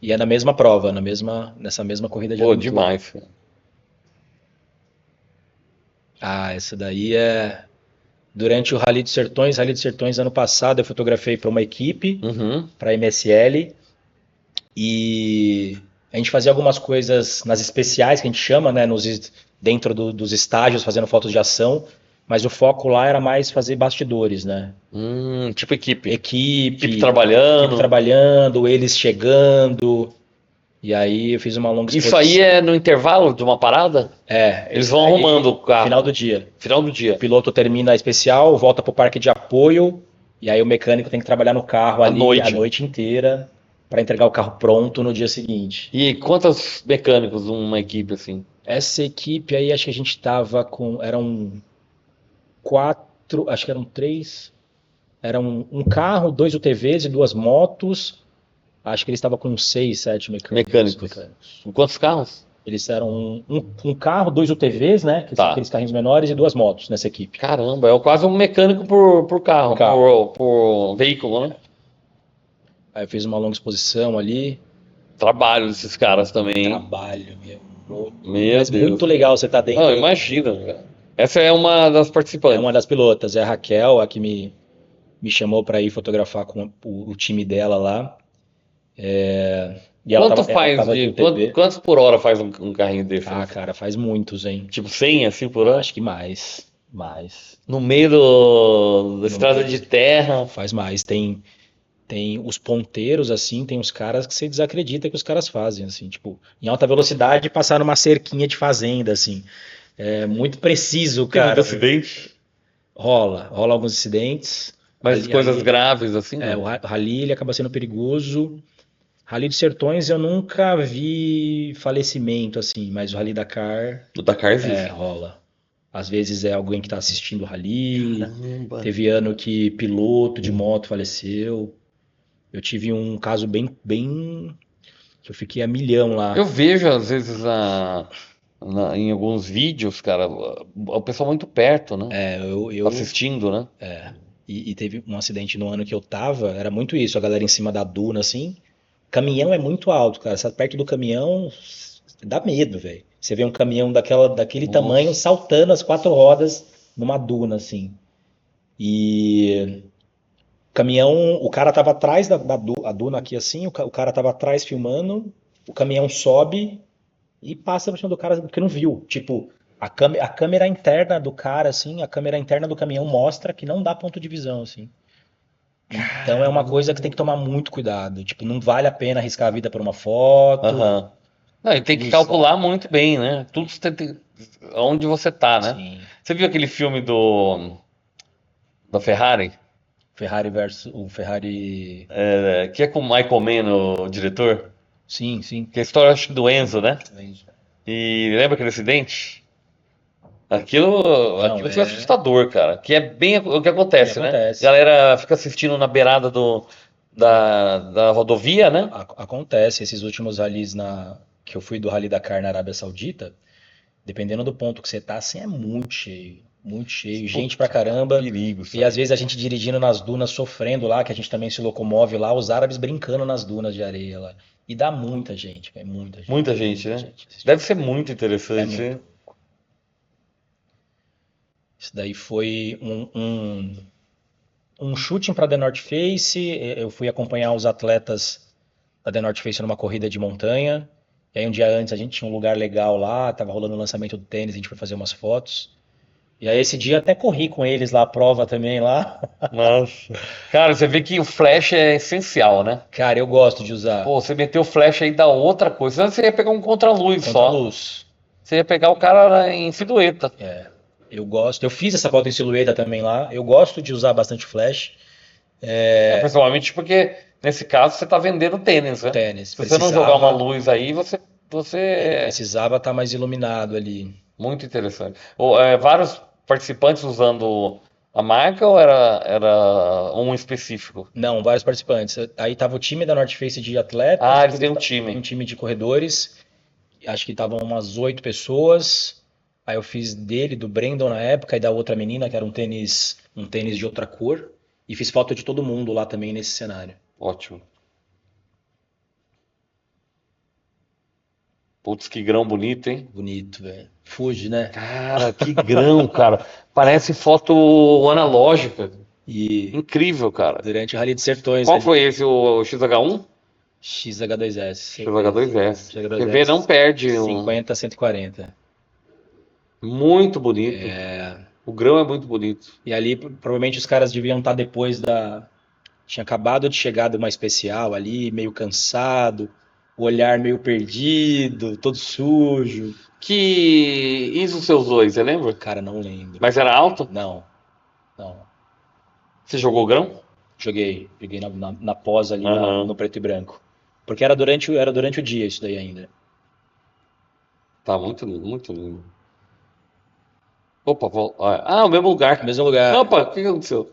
E é na mesma prova, nessa mesma corrida de Pô, aventura. demais, cara. Ah, essa daí é durante o Rally dos Sertões. Rally dos Sertões ano passado eu fotografei para uma equipe, Uhum. para a MSL, e a gente fazia algumas coisas nas especiais que a gente chama, né, dentro dos estágios, fazendo fotos de ação, mas o foco lá era mais fazer bastidores, né? Tipo equipe. Equipe trabalhando. trabalhando, eles chegando. E aí eu fiz uma longa Isso exposição. aí é no intervalo de uma parada? Eles vão aí, arrumando o carro. Final do dia. Final do dia. O piloto termina a especial, volta pro parque de apoio, e aí o mecânico tem que trabalhar no carro À ali noite. a noite inteira para entregar o carro pronto no dia seguinte. E quantos mecânicos numa equipe assim? Essa equipe aí, acho que a gente tava com. Eram 4, acho que eram 3. Era um carro, 2 UTVs e 2 motos. Acho que eles estavam com 6, 7 Mecânicos. Em quantos carros? Eles eram um carro, 2 UTVs, né? Que são Tá. aqueles carrinhos menores, e 2 motos nessa equipe. Caramba, é quase um mecânico por carro, por veículo, né? Aí eu fiz uma longa exposição ali. Trabalho desses caras também, hein? Trabalho, meu. Meu Mas Deus. muito legal você estar dentro. Não, imagina, cara. Essa é uma das É participantes. uma das pilotas, é a Raquel, a que me chamou para ir fotografar com o time dela lá. E ela Quanto faz tava de. de UTV. Quantos por hora faz um carrinho desse? Ah, cara, faz muitos, hein? Tipo 100 assim por hora? Acho que mais. No meio da estrada de terra. Faz mais. Tem os ponteiros, assim, tem uns caras que você desacredita que os caras fazem, assim, tipo, em alta velocidade passar numa cerquinha de fazenda, assim. É muito preciso, Tem muito cara. acidente. Rola alguns acidentes. Mas coisas graves assim. O Não. rally ele acaba sendo perigoso. Rally dos Sertões eu nunca vi falecimento, assim, mas o Rally Dakar Do Dakar existe. rola. Às vezes é alguém que está assistindo o rally. Caramba. Teve ano que piloto de moto faleceu. Eu tive um caso bem que eu fiquei a milhão lá. Eu vejo às vezes em alguns vídeos, cara, o pessoal muito perto, né? Eu Assistindo, né? e teve um acidente no ano que eu tava, era muito isso, a galera em cima da duna, assim. Caminhão é muito alto, cara. Você tá perto do caminhão, Dá medo, velho. Você vê um caminhão daquele Nossa. tamanho saltando as 4 rodas numa duna, assim. E o caminhão, o cara tava atrás a duna aqui assim, o cara tava atrás filmando, o caminhão sobe e passa por cima do cara porque não viu. Tipo, a câmera interna do cara, assim, a câmera interna do caminhão mostra que não dá ponto de visão, assim. Então é uma coisa que tem que tomar muito cuidado. Tipo, não vale a pena arriscar a vida por uma foto. Aham. Não, e tem que Usar. calcular muito bem, né? Tudo você tem, onde você tá, né? Sim. Você viu aquele filme da Ferrari? Ferrari versus o Ferrari. Que é com o Michael Mann, o diretor? Sim, sim. Que é a história, acho que do Enzo, né? E lembra aquele acidente? Não, Aquilo foi assustador, cara. Que é bem o que acontece, né? acontece. A galera fica assistindo na beirada da rodovia, né? Acontece. Esses últimos ralis que eu fui do Rally Dakar na Arábia Saudita, dependendo do ponto que você tá, assim, é muito cheio. Muito cheio. Gente pra caramba. Perigo, E sabe? às vezes a gente dirigindo nas dunas, sofrendo lá, que a gente também se locomove lá, os árabes brincando nas dunas de areia lá. E dá muita gente, velho, muita gente. Muita gente, né? gente. Deve ser muito interessante, É né? Isso daí foi um shooting para The North Face. Eu fui acompanhar os atletas da The North Face numa corrida de montanha. E aí um dia antes a gente tinha um lugar legal lá, tava rolando o lançamento do tênis, a gente foi fazer umas fotos. E aí esse dia até corri com eles lá, a prova também lá. Nossa. Cara, você vê que o flash é essencial, né? Cara, eu gosto de usar Pô, você meteu o flash aí dá outra coisa. Senão você ia pegar um contraluz contra só. luz. Você ia pegar o cara em silhueta. Eu gosto. Eu fiz essa foto em silhueta também lá. Eu gosto de usar bastante flash. Principalmente porque, nesse caso, você tá vendendo tênis, né? Tênis. Se você não jogar uma luz aí, você... Precisava estar mais iluminado ali. Muito interessante. Vários participantes usando a marca ou era um específico? Não, vários participantes. Aí tava o time da North Face de atletas. Ah, eles têm um time. Um time de corredores. Acho que estavam umas 8 pessoas. Aí eu fiz dele, do Brandon na época, e da outra menina, que era um tênis de outra cor. E fiz foto de todo mundo lá também nesse cenário. Ótimo. Putz, que grão bonito, hein? Bonito, velho. Fuji, né? Cara, que grão, cara. Parece foto analógica. E Incrível, cara. durante o Rally de Sertões, Qual ali, foi esse, o XH1? XH2S. XH2S. XH2S. Você vê, não perde. 50, 140. Muito bonito. O grão é muito bonito. E ali, provavelmente, os caras deviam estar depois da. Tinha acabado de chegar de uma especial ali, meio cansado, o olhar meio perdido, todo sujo. Que ISO você usou aí, você lembra? Cara, não lembro. Mas era alto? Não, não. Você jogou grão? Joguei na pós ali Aham. no preto e branco. Porque era durante o dia isso daí ainda. Tá muito lindo, muito lindo. Opa, o mesmo lugar. No mesmo lugar. Opa, o que aconteceu?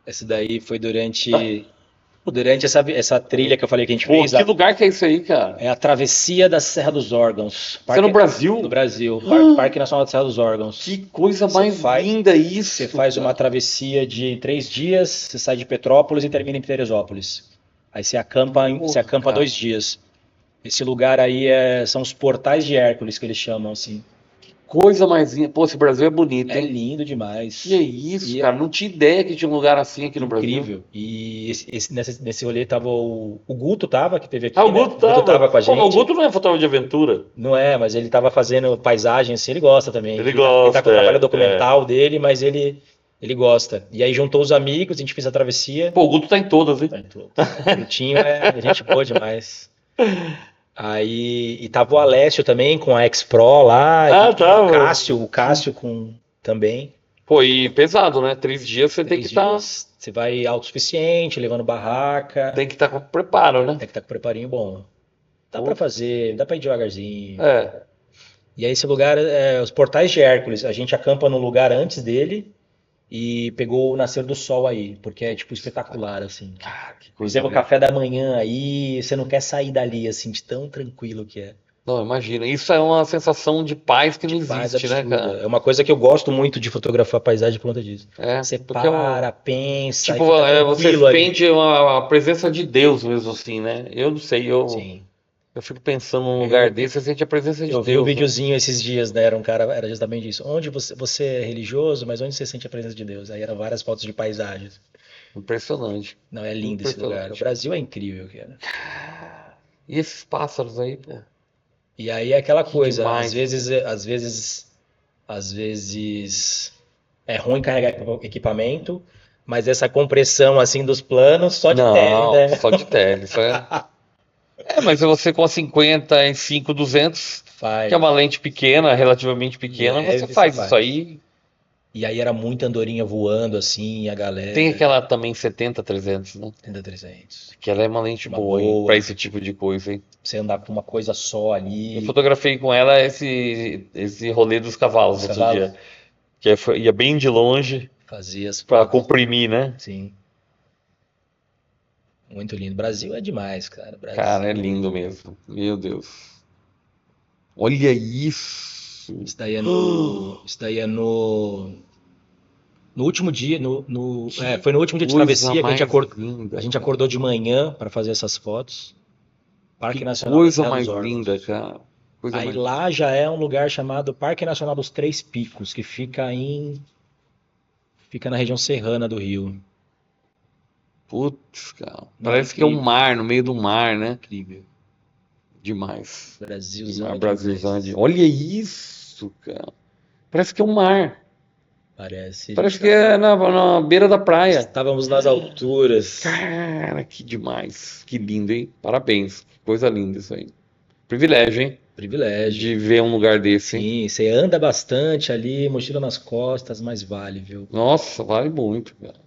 Esse daí foi durante essa trilha que eu falei que a gente Pô, fez. que lugar que é isso aí, cara? É a travessia da Serra dos Órgãos. Você é no Brasil? No Brasil. Parque Nacional da Serra dos Órgãos. Que coisa Você mais faz- linda isso. Você faz uma cara. travessia de 3 dias, você sai de Petrópolis e termina em Teresópolis. Aí você acampa, Porra, cara. 2 dias. Esse lugar aí são os portais de Hércules que eles chamam assim. Coisa mais linda. Pô, esse Brasil é bonito, É hein? lindo demais. Que é isso, E cara? Não tinha ideia que tinha um lugar assim aqui no Brasil. Incrível. E nesse rolê tava o Guto que teve aqui, Ah, o né? Guto tava. tava com a Pô, mas gente. o Guto não é fotógrafo de aventura. Não é, mas ele tava fazendo paisagem, assim, ele gosta também. Ele Ele gosta, tá com o trabalho é, documental dele, mas ele gosta. E aí juntou os amigos, a gente fez a travessia. Pô, o Guto tá em todas, hein? O Gutinho é gente boa demais. Aí, e tava o Alessio também com a X-Pro lá, Ah, e tava. o Cássio com também. Pô, e pesado, né? 3 dias você tem que 3 estar. dias, você vai autossuficiente, levando barraca, Tem que estar com preparo, né? tem que estar com preparinho bom. Dá Pô. pra fazer, dá pra ir devagarzinho. É. E aí esse lugar, os portais de Hércules, a gente acampa no lugar antes dele e pegou o nascer do sol aí, porque é tipo espetacular, assim. Cara, que Por coisa exemplo, o linda. café da manhã aí, você não quer sair dali, assim, de tão tranquilo que é. Não, imagina. Isso é uma sensação de paz que não Paz existe, né, absurda. cara? É uma coisa que eu gosto muito de fotografar paisagem por conta disso. É, Você porque é para, pensa, e tipo, fica você tranquilo ali. sente a presença de Deus mesmo assim, né? Eu não sei, Sim. Eu fico pensando num lugar desse, você sente a presença de Eu vi um Deus, né? videozinho esses dias, né? Era um cara, era justamente isso. Onde você é religioso, mas onde você sente a presença de Deus? Aí eram várias fotos de paisagens. Impressionante. Não, é lindo esse lugar. O Impressionante. Brasil é incrível, cara. E esses pássaros aí, pô? E aí é aquela Que coisa, demais. às vezes é ruim carregar equipamento, mas essa compressão assim dos planos só de tele, Não, né? só de tele. Isso é... mas você com a 55-200, que é Faz. uma lente pequena, relativamente pequena, você Leve, você faz isso faz. aí. E aí era muita andorinha voando assim, e a Tem galera aquela também 70-300, né? tenda 300. Que ela é uma lente Uma boa, hein? Pra boa, esse tipo de coisa, hein? você andar com uma coisa só Eu ali, fotografei com ela esse rolê dos cavalos os outro cavalos, dia. Ia bem de longe fazia as pra fotos. comprimir, né? Sim, muito lindo. Brasil é demais, cara. Cara, é Brasil. lindo mesmo. Meu Deus. Olha isso. Isso daí é no último dia, foi no último dia de Coisa travessia que mais a linda, gente cara. acordou de manhã para fazer essas fotos. Que Parque Nacional da coisa Serra dos mais linda, Órgãos. cara. Coisa Aí mais linda. lá já é um lugar chamado Parque Nacional dos Três Picos, que fica na região serrana do Rio. Putz, cara. Não, é Parece que é um incrível, mar, no meio do mar, né? incrível. Demais. Brasilzão Demais, é Brasilzão. demais. Olha isso, cara. Parece que é um mar. Parece. Parece que é na beira da praia. Estávamos nas alturas. Cara, que demais. Que lindo, hein? Parabéns. Que coisa linda isso aí. Privilégio, hein? Privilégio. De ver um lugar desse, hein? Sim, você anda bastante ali, mochila nas costas, mas vale, viu? Nossa, vale muito, cara.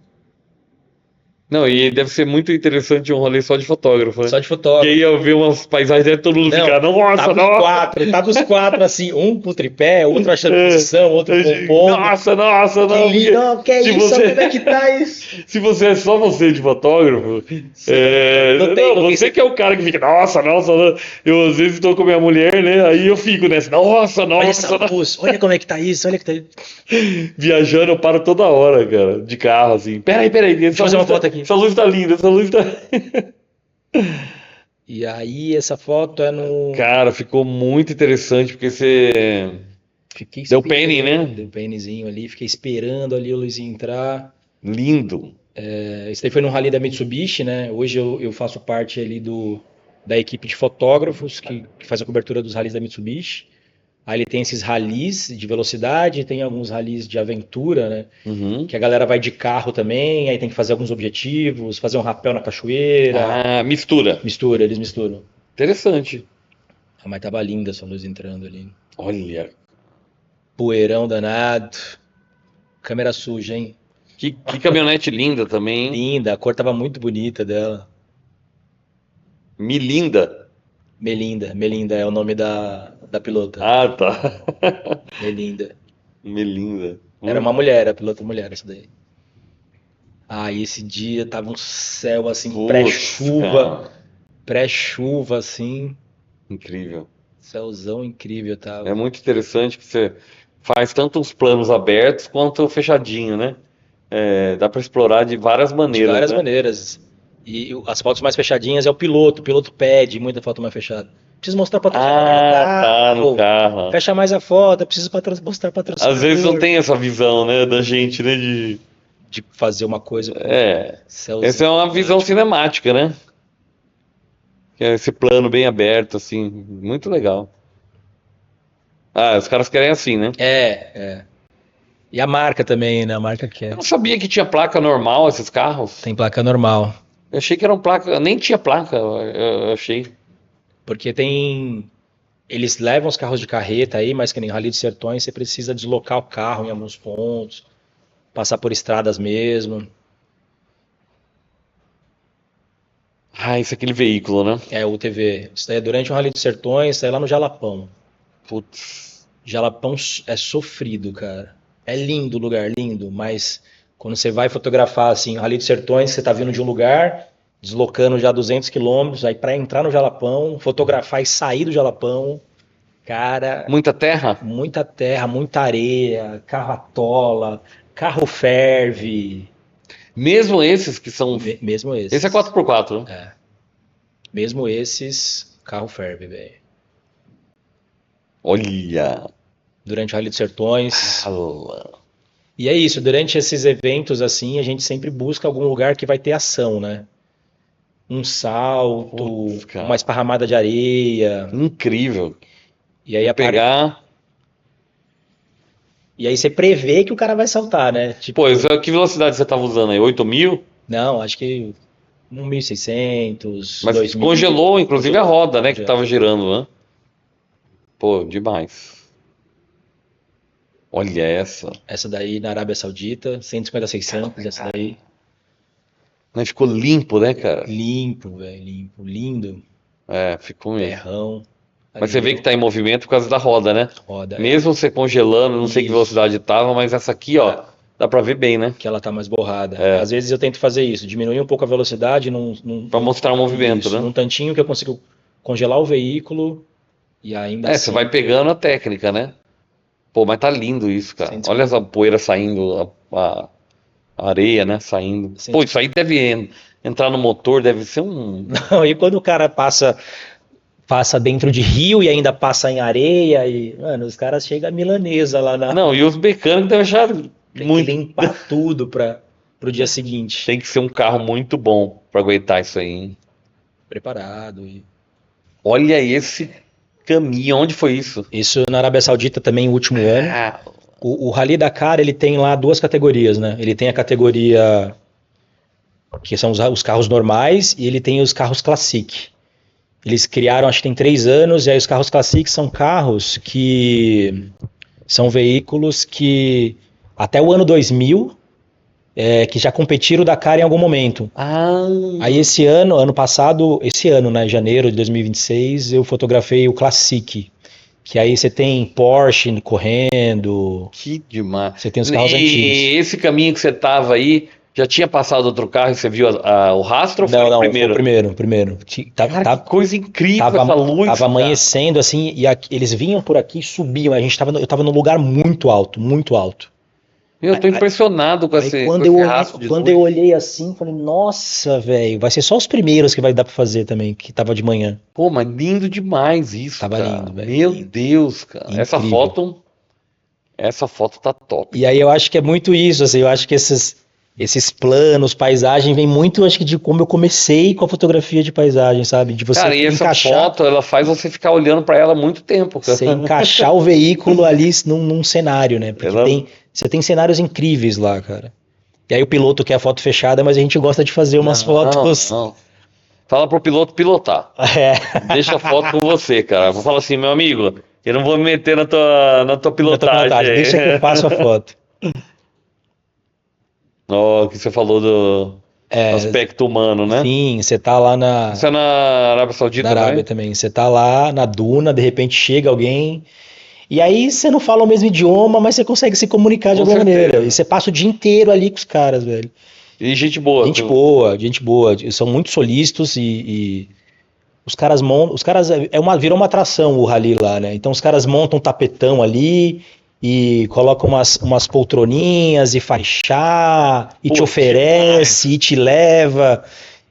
Não, e deve ser muito interessante um rolê só de fotógrafo, né? Só de Que aí fotógrafo. eu ver umas paisagens e todo mundo Não, ficar, nossa, nossa! tava os quatro assim, um com tripé, outro achando posição, outro compondo. Nossa, nossa, Que não, lindo, porque não, que é se isso, você, como é que tá isso? se você é só você de fotógrafo, Não tem você que é o cara que fica, nossa, nossa, não. Eu às vezes estou com minha mulher, né? Aí eu fico nessa, nossa, olha essa nossa, nossa. luz, olha como é que tá isso, olha que tá. Viajando, eu paro toda hora, cara, de carro, assim. Peraí, Deixa eu fazer uma foto aqui. essa luz tá linda, essa luz tá. E aí, essa foto é no. Cara, ficou muito interessante, porque você Fiquei deu penny, esperando, né? deu pennyzinho ali, fiquei esperando ali o Luizinho entrar. Lindo. Esse daí foi no Rally da Mitsubishi, né? Hoje eu faço parte ali da equipe de fotógrafos que faz a cobertura dos rallies da Mitsubishi. Aí ele tem esses rallies de velocidade, tem alguns rallies de aventura, né? Uhum. Que a galera vai de carro também, aí tem que fazer alguns objetivos, fazer um rapel na cachoeira. Ah, mistura. Eles misturam. Interessante. Ah, mas tava linda essa luz entrando ali. Olha, Poeirão danado. Câmera suja, hein? que caminhonete linda também, hein? Linda, a cor tava muito bonita dela. Milinda. Melinda é o nome da pilota. Ah, tá. Melinda. Melinda. Era uma mulher, a pilota mulher, essa daí. Ah, e esse dia tava um céu assim, Putz, cara. pré-chuva assim, Incrível. céuzão incrível É tava. muito interessante que você faz tanto os planos abertos quanto fechadinho, né? É, dá para explorar de várias De maneiras, várias né? maneiras. E as fotos mais fechadinhas é o piloto pede muita foto mais fechada. Preciso mostrar patrocinador no Ah, tá, no carro. carro. Fecha mais a foto, eu preciso mostrar Às vezes não patrocinador. tem essa visão, né, da gente, né, de... De fazer uma coisa com É, essa céuzão é uma visão automático. cinemática, né? Que é esse plano bem aberto, assim, muito legal. Ah, os caras querem assim, né? É. E a marca também, né? A marca Eu quer. não sabia que tinha placa normal esses carros. Tem placa normal. Eu achei que eram placa, nem tinha placa, eu achei. Porque tem. Eles levam os carros de carreta aí, mas que nem Rally dos Sertões, você precisa deslocar o carro em alguns pontos, passar por estradas mesmo. Ah, isso é aquele veículo, né? É o UTV. Isso daí é durante o Rally dos Sertões, isso aí é lá no Jalapão. Putz. Jalapão é sofrido, cara. É lindo o lugar, lindo, mas quando você vai fotografar assim, o Rally dos Sertões, você tá vindo de um lugar, deslocando já 200 quilômetros, aí para entrar no Jalapão, fotografar e sair do Jalapão, cara, Muita terra? muita terra, muita areia, carro atola, carro ferve, Mesmo esses que são. mesmo Esse é esses. 4x4, né? Mesmo esses, Carro ferve, velho. Olha. Durante o Rally dos Sertões. Fala. E é isso, durante esses eventos assim, a gente sempre busca algum lugar que vai ter ação, né? Um salto, Putz, cara. uma esparramada de areia. Incrível. E aí, Pegar. e aí você prevê que o cara vai saltar, né? Tipo, Pô, que velocidade você tava usando aí? 8.000? não, acho que 1.600, Mas 2.000. congelou, inclusive, a roda, né? Que Congelou. tava girando, né? Pô, demais. Olha essa. Essa daí na Arábia Saudita, 150, 600, essa daí. Mas ficou limpo, né, cara? Limpo, velho, limpo, lindo, É, ficou mesmo. terrão. Mas você vê que tá em movimento por causa da roda, né? Roda, Mesmo você congelando, não sei que Isso. velocidade tava, mas essa aqui, ó, dá pra ver bem, né? que ela tá mais borrada. É. Às vezes eu tento fazer isso, diminuir um pouco a velocidade Pra mostrar o movimento, isso, né? num tantinho que eu consigo congelar o veículo e ainda É, assim... você vai pegando a técnica, né? Pô, mas tá lindo isso, cara. 150. Olha essa poeira saindo, a areia, né? Saindo. Pô, isso aí deve entrar no motor, deve ser um. Não, e quando o cara passa dentro de rio e ainda passa em areia e, mano, os caras chegam a milanesa lá na... Não, e os mecânicos devem achar Tem muito. que limpar tudo pro dia seguinte. Tem que ser um carro muito bom pra aguentar isso aí, hein? Preparado. Olha esse caminho, onde foi isso? Isso na Arábia Saudita também, o último ano. Ah, O Rally Dakar, ele tem lá duas categorias, né? Ele tem a categoria que são os carros normais e ele tem os carros Classic. Eles criaram, acho que tem 3 anos, e aí os carros Classic são carros que são veículos que até o ano 2000 que já competiram o Dakar em algum momento. Aí esse ano passado, né, janeiro de 2026, eu fotografei o Classic. Que aí você tem Porsche correndo. que demais. Você tem os carros antigos. E esse caminho que você tava aí, já tinha passado outro carro e você viu o rastro ou foi o primeiro? Foi o primeiro. Cara, que coisa incrível essa luz. Tava cara. amanhecendo assim, e eles vinham por aqui e subiam. Eu tava num lugar muito alto, muito alto. Eu tô impressionado com Aí esse quando de eu luz. olhei assim, falei, nossa, velho, vai ser só os primeiros que vai dar pra fazer também, que tava de manhã. Pô, mas lindo demais isso, Tava cara. lindo, velho, Meu lindo. Deus, cara. Incrível. Essa foto tá top. E aí eu acho que é muito isso, assim, eu acho que esses planos, paisagem, vem muito, acho que de como eu comecei com a fotografia de paisagem, sabe? De você Cara, e essa foto, ela faz você ficar olhando pra ela muito tempo, cara. Você encaixar o veículo ali num cenário, né? Porque você tem cenários incríveis lá, cara. E aí o piloto quer a foto fechada, mas a gente gosta de fazer umas fotos. Não. Fala pro piloto pilotar. Deixa a foto com você, cara. Vou falar assim, meu amigo, eu não vou me meter na tua pilotagem. Deixa que eu faço a foto. Ó, que você falou do aspecto humano, né? Sim, você tá lá Isso é na Arábia Saudita na Arábia também. Você tá lá na duna, de repente chega alguém. E aí você não fala o mesmo idioma, mas você consegue se comunicar de alguma maneira. E você passa o dia inteiro ali com os caras, velho. E gente boa. Gente boa. Eles são muito solícitos e os caras montam. Virou uma atração o rally lá, né? Então os caras montam um tapetão ali e colocam umas poltroninhas e faz chá, e te oferece, e te leva,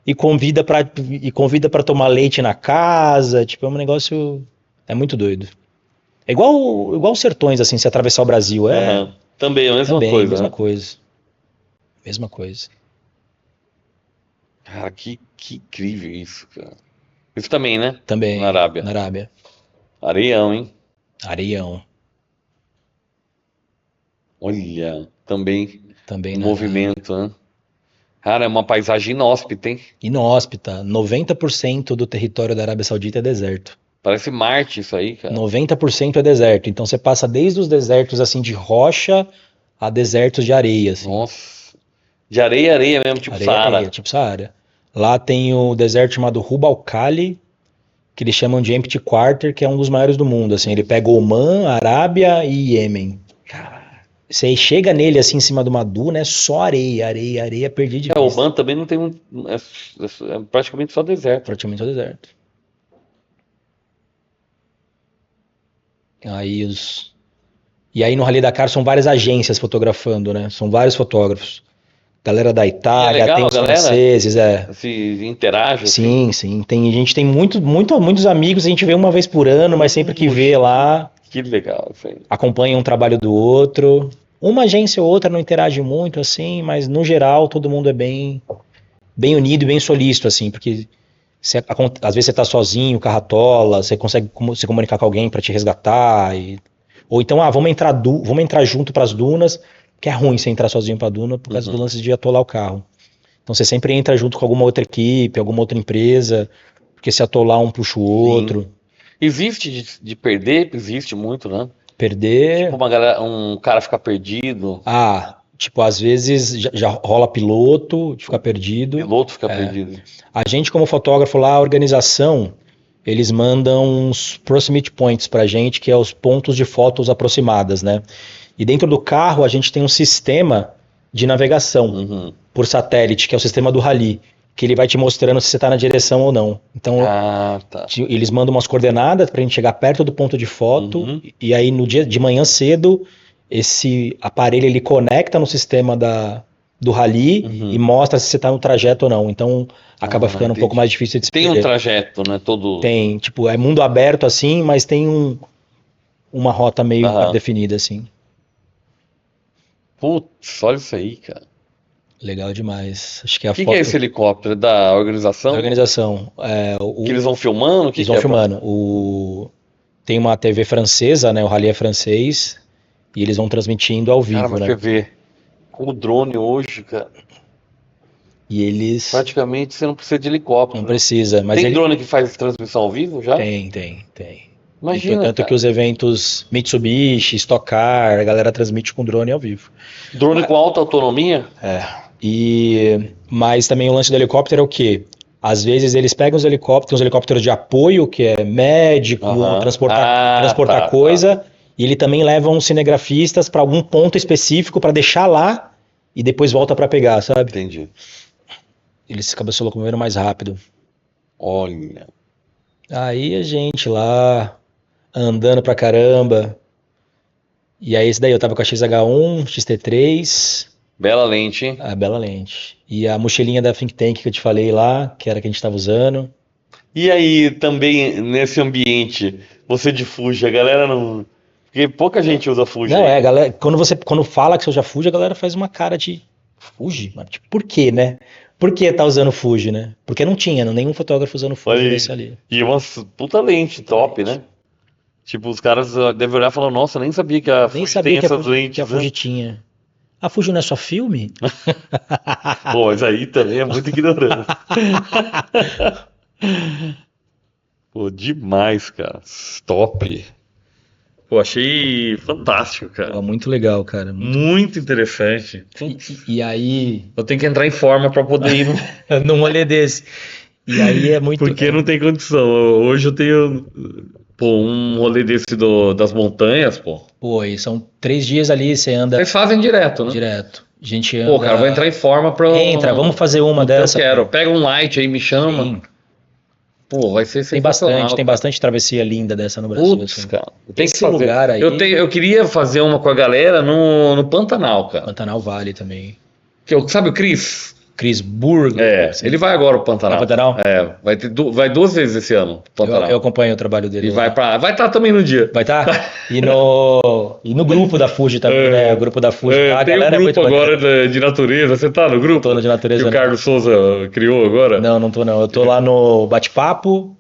e convida pra tomar leite na casa. Tipo, é um negócio. É muito doido. É igual os sertões, assim, se atravessar o Brasil. Também é a mesma coisa. Mesma né? coisa. Mesma coisa. Cara, que incrível isso, cara. Isso também, né? Também. Na Arábia. Na Arábia. Areião, hein? Areião. Olha, também Também o na movimento, né? Cara, é uma paisagem inóspita, hein? Inóspita. 90% do território da Arábia Saudita é deserto. Parece Marte isso aí, cara. 90% é deserto. Então você passa desde os desertos assim de rocha a desertos de areia. Assim. Nossa. De areia mesmo, tipo Saara. Areia, tipo Saara. Lá tem o deserto chamado Rub al Khali, que eles chamam de Empty Quarter, que é um dos maiores do mundo. Assim, ele pega Omã, Arábia e Iêmen. Você chega nele assim em cima de uma duna, é só areia, perdido de vista. Omã também não tem é praticamente só deserto. Praticamente só deserto. E aí no Rally Dakar são várias agências fotografando, né? São vários fotógrafos. Galera da Itália, legal, tem os galera? franceses, Se interage assim. Sim. A gente tem muitos amigos, a gente vê uma vez por ano, mas sempre que vê lá, Que legal isso aí. acompanha um trabalho do outro. Uma agência ou outra não interage muito, assim, mas no geral todo mundo é bem unido e bem solícito, assim, porque às vezes você tá sozinho, carro atola, você consegue se comunicar com alguém para te resgatar, ou então, vamos entrar junto para as dunas, que é ruim você entrar sozinho para a duna por causa do lance de atolar o carro. Então você sempre entra junto com alguma outra equipe, alguma outra empresa, porque se atolar um puxa o outro. Existe de perder, existe muito, né? Perder. Tipo um cara ficar perdido. Tipo, às vezes já rola piloto de ficar perdido. Piloto ficar perdido. A gente, como fotógrafo lá, a organização, eles mandam uns proximity points pra gente, que é os pontos de fotos aproximadas, né? E dentro do carro a gente tem um sistema de navegação por satélite, que é o sistema do Rally, que ele vai te mostrando se você está na direção ou não. Então, eles mandam umas coordenadas para a gente chegar perto do ponto de foto, e aí no dia de manhã cedo, esse aparelho ele conecta no sistema do Rally e mostra se você está no trajeto ou não. Então, acaba ficando um pouco mais difícil de se perder. Tem um trajeto, né? Tem, tipo, é mundo aberto assim, mas tem uma rota meio definida assim. Putz, olha isso aí, cara. Legal demais. Acho que o que é esse helicóptero? Da organização? Da organização. Que eles vão filmando? Eles vão filmando. Tem uma TV francesa, né? O Rally é francês. E eles vão transmitindo ao vivo, mas né? Quer ver? Com o drone hoje, cara. E eles... Praticamente você não precisa de helicóptero. Não precisa. Mas tem drone que faz transmissão ao vivo já? Tem. Imagina, tanto que os eventos Mitsubishi, Stock Car, a galera transmite com drone ao vivo. Drone com alta autonomia? Mas também o lance do helicóptero é o quê? Às vezes eles pegam os helicópteros de apoio, que é médico, transportar coisa, e ele também leva uns cinegrafistas para algum ponto específico para deixar lá e depois volta para pegar, sabe? Entendi. Eles acabam se locomovendo mais rápido. Olha. Aí a gente lá andando pra caramba. E aí esse daí eu tava com a XH1, XT3. Bela lente, hein? Bela lente. E a mochilinha da Think Tank que eu te falei lá, que era a que a gente tava usando. E aí, também, nesse ambiente, você de Fuji, a galera não... Porque pouca gente usa Fuji. Não, galera, quando fala que você usa Fuji, a galera faz uma cara de... Fuji? Mano, tipo, por quê, né? Por que tá usando Fuji, né? Porque não tinha nenhum fotógrafo usando Fuji desse ali. E uma puta lente top, né? Tipo, os caras devem olhar e falar, nossa, nem sabia que a Fuji tem essas lentes. Que a Fuji tinha. A Fuji não é só filme? Pô, mas aí também é muito ignorante. Pô, demais, cara. Top. Pô, achei fantástico, cara. Pô, muito legal, cara. Muito interessante. E aí... Eu tenho que entrar em forma pra poder ir num rolê desse. E aí é muito... Porque não tem condição. Hoje eu tenho... Pô, um rolê desse das montanhas, pô. Pô, e são 3 dias ali, você anda... Vocês fazem direto, né? Direto. A gente anda... Pô, cara, vou entrar em forma pra... Vamos fazer uma dessa. Eu quero. Pega um light aí, me chama. Sim. Pô, vai ser sensacional. Tem bastante travessia linda dessa no Brasil. Putz, assim. cara. Tem que fazer. Lugar aí... Eu queria fazer uma com a galera no Pantanal, cara. Pantanal Vale também. Sabe o Chris Burger. Ele vai agora pro Pantanal. Pantanal? Vai 2 vezes esse ano pro Pantanal. Eu acompanho o trabalho dele. E vai estar também no dia. Vai estar? E no grupo da Fuji também, né? O grupo da Fuji. Tem um grupo agora de natureza. Você tá no grupo? Tô no de natureza. Que o Carlos Souza criou agora? Não tô não. Eu tô lá no bate-papo.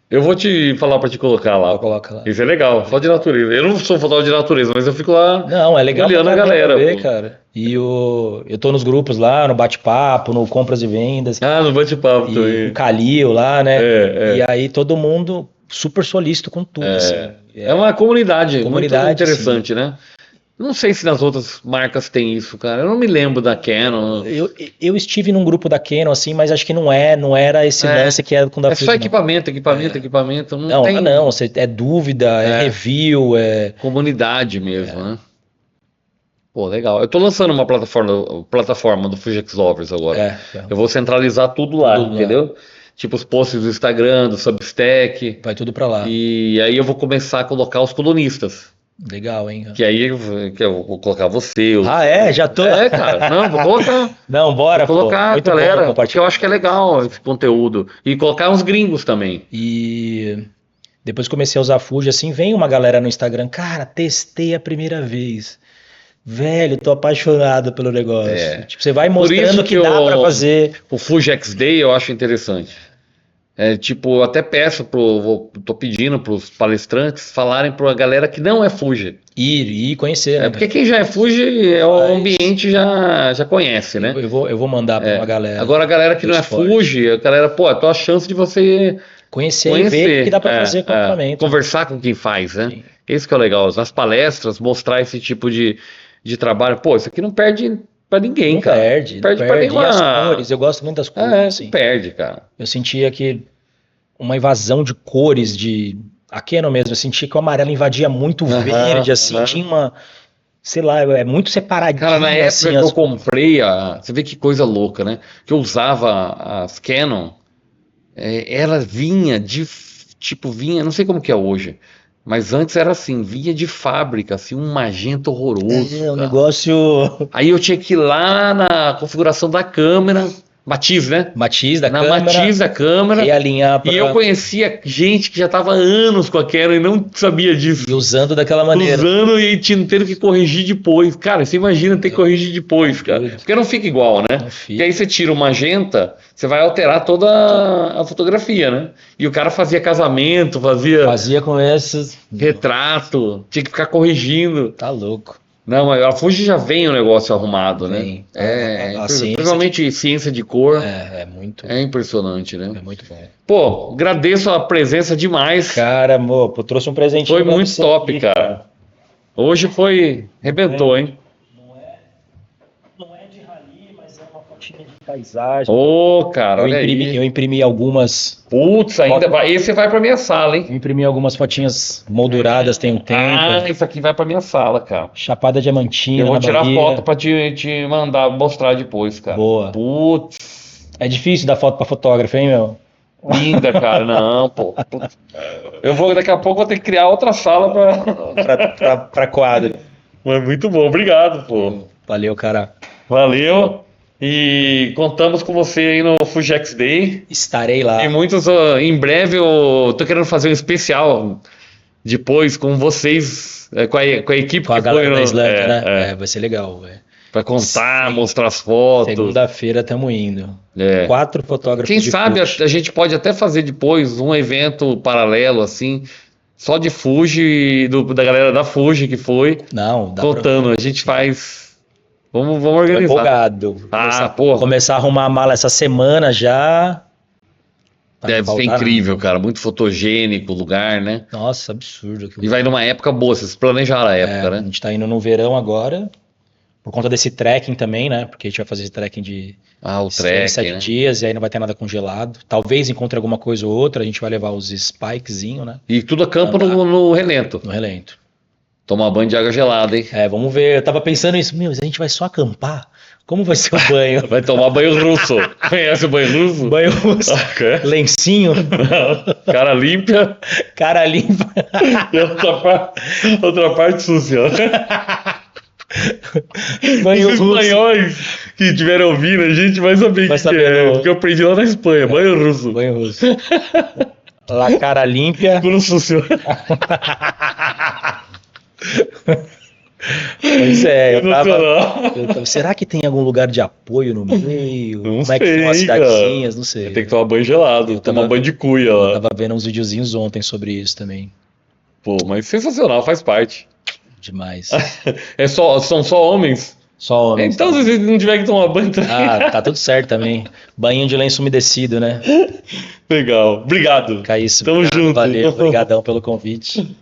Eu vou te falar pra te colocar lá. Coloca lá. Isso é legal, só de natureza. Eu não sou fotógrafo de natureza, mas eu fico lá. Não, é legal olhando a galera. Ver, cara. E eu tô nos grupos lá, no bate-papo, no compras e vendas. No bate-papo também. O Calil lá, né? E aí todo mundo super solícito com tudo. Assim. É uma comunidade muito interessante, sim. Né? Não sei se nas outras marcas tem isso, cara. Eu não me lembro da Canon. Eu estive num grupo da Canon, assim, mas acho que não era esse lance que é com da Fuji. É só equipamento. Não tem... Não, é dúvida, é review, é... Comunidade mesmo, né? Pô, legal. Eu tô lançando uma plataforma do Fuji X-Lovers agora. Eu vou centralizar tudo lá, entendeu? Tipo os posts do Instagram, do Substack. Vai tudo pra lá. E aí eu vou começar a colocar os colunistas. Legal, hein? Que aí que eu vou colocar você. Ah, já tô. Cara, não, vou colocar. Não, bora, Vou colocar a Muito bom galera, porque compartilhar. eu acho que é legal esse conteúdo. E colocar uns gringos também. E depois que comecei a usar Fuji, assim, vem uma galera no Instagram, cara, testei a primeira vez. Velho, tô apaixonado pelo negócio. Tipo, você vai Por isso mostrando que dá pra fazer. o Fuji X Day eu acho interessante. Tipo, eu até tô pedindo para os palestrantes falarem para a galera que não é Fuji. Ir conhecer, né? Porque quem já é Fuji, o ambiente já conhece, né? Eu vou mandar pra uma galera Agora a galera que do não é esporte. Fuji, a galera, pô, é a tua chance de você Conhecer e ver o que dá pra fazer com o equipamento. conversar com quem faz, né? Sim. Esse que é o legal. Nas palestras, mostrar esse tipo de trabalho. Pô, isso aqui não perde pra ninguém, Não cara. perde, Não perde não pra perde. E nenhuma. as cores, eu gosto muito das cores, assim. Não perde, cara. Eu sentia que uma invasão de cores, a Canon mesmo, eu sentia que o amarelo invadia muito o verde, assim, tinha uma, sei lá, é muito separadinho, Cara, na época assim, que eu comprei você vê que coisa louca, né? Que eu usava as Canon, ela vinha vinha, não sei como que é hoje, mas antes era assim, vinha de fábrica, assim, um magenta horroroso. o cara. negócio Aí eu tinha que ir lá na configuração da câmera, Matiz, né? matiz da Na câmera, Matiz da câmera. e alinhar E eu conhecia gente que já estava há anos com a Canon e não sabia disso. e usando daquela maneira. Usando e tendo que corrigir depois. Cara, você imagina ter que corrigir depois, cara. Porque não fica igual, né? Não fica. E aí você tira o magenta, você vai alterar toda a fotografia, né? E o cara fazia casamento, Fazia com essas, retrato, tinha que ficar corrigindo. tá louco. Não, mas a Fuji já vem o negócio arrumado, né? Vem. A ciência Principalmente ciência de cor. É muito, É impressionante, né? é muito bom. Pô, agradeço a presença demais. Cara, amor, eu trouxe um presentinho Foi pra muito você top, aqui, cara. Hoje arrebentou, hein? Não é de rally, mas é uma fotinha de paisagem. Ô, cara, olha aí. Eu imprimi algumas. Putz, ainda vai. Esse vai pra minha sala, hein? Eu imprimi algumas fotinhas molduradas tem um tempo. Isso aqui vai pra minha sala, cara. Chapada diamantina. Eu vou na tirar barriga. foto pra te mandar, mostrar depois, cara. Boa. Putz, É difícil dar foto pra fotógrafo, hein, meu? linda, cara. Não, pô. Putz. Daqui a pouco vou ter que criar outra sala Pra quadro. Mas muito bom, obrigado, pô. Valeu, cara. Valeu. E contamos com você aí no Fuji X Day. Estarei lá. E muitos, em breve eu tô querendo fazer um especial depois com vocês, com a equipe Com a que galera foi da no, Islândia, né? Vai ser legal. pra contar, mostrar as fotos. Segunda-feira estamos indo. É. 4 fotógrafos Quem de sabe Fuji. a gente pode até fazer depois um evento paralelo assim, só de Fuji, da galera da Fuji que foi, Não, dá contando. A gente faz. Vamos Tô organizar. empolgado. Porra. Começar a arrumar a mala essa semana já. Pra não Deve ser faltar incrível, cara. Muito fotogênico o lugar, né? nada. Nossa, absurdo. E vai numa época boa, vocês planejaram a época, A né? gente tá indo no verão agora, por conta desse trekking também, né? Porque a gente vai fazer esse trekking de O 6, trek, 7 né? dias, e aí não vai ter nada congelado. Talvez encontre alguma coisa ou outra, a gente vai levar os spikezinhos, né? E tudo acampa no relento. No relento. Tomar banho de água gelada, hein? Vamos ver. Eu tava pensando nisso, a gente vai só acampar? Como vai ser o banho? Vai tomar banho russo. Conhece o banho russo? Banho russo. Ok. Lencinho, Cara limpa cara limpa. e outra parte sucia. Banho Os russo. espanhóis que estiverem ouvindo, a gente vai saber Vai o que saber, é. não. Porque eu aprendi lá na Espanha, banho russo. Banho russo. La cara limpa. Tudo sucio. Pois é, Sensacional. será que tem algum lugar de apoio no meio? Não Como é que sei, são as cara. cidadezinhas? Não sei. Tem que tomar banho gelado, tomar tava- banho de cuia Eu lá. tava vendo uns videozinhos ontem sobre isso também. Pô, mas sensacional, faz parte. Demais. São só homens? Só homens. Então, se você não tiver que tomar banho, tá Tá tudo certo também. Banho de lenço umedecido, né? legal. Obrigado. Fica isso. Tamo junto. Valeu, obrigadão pelo convite.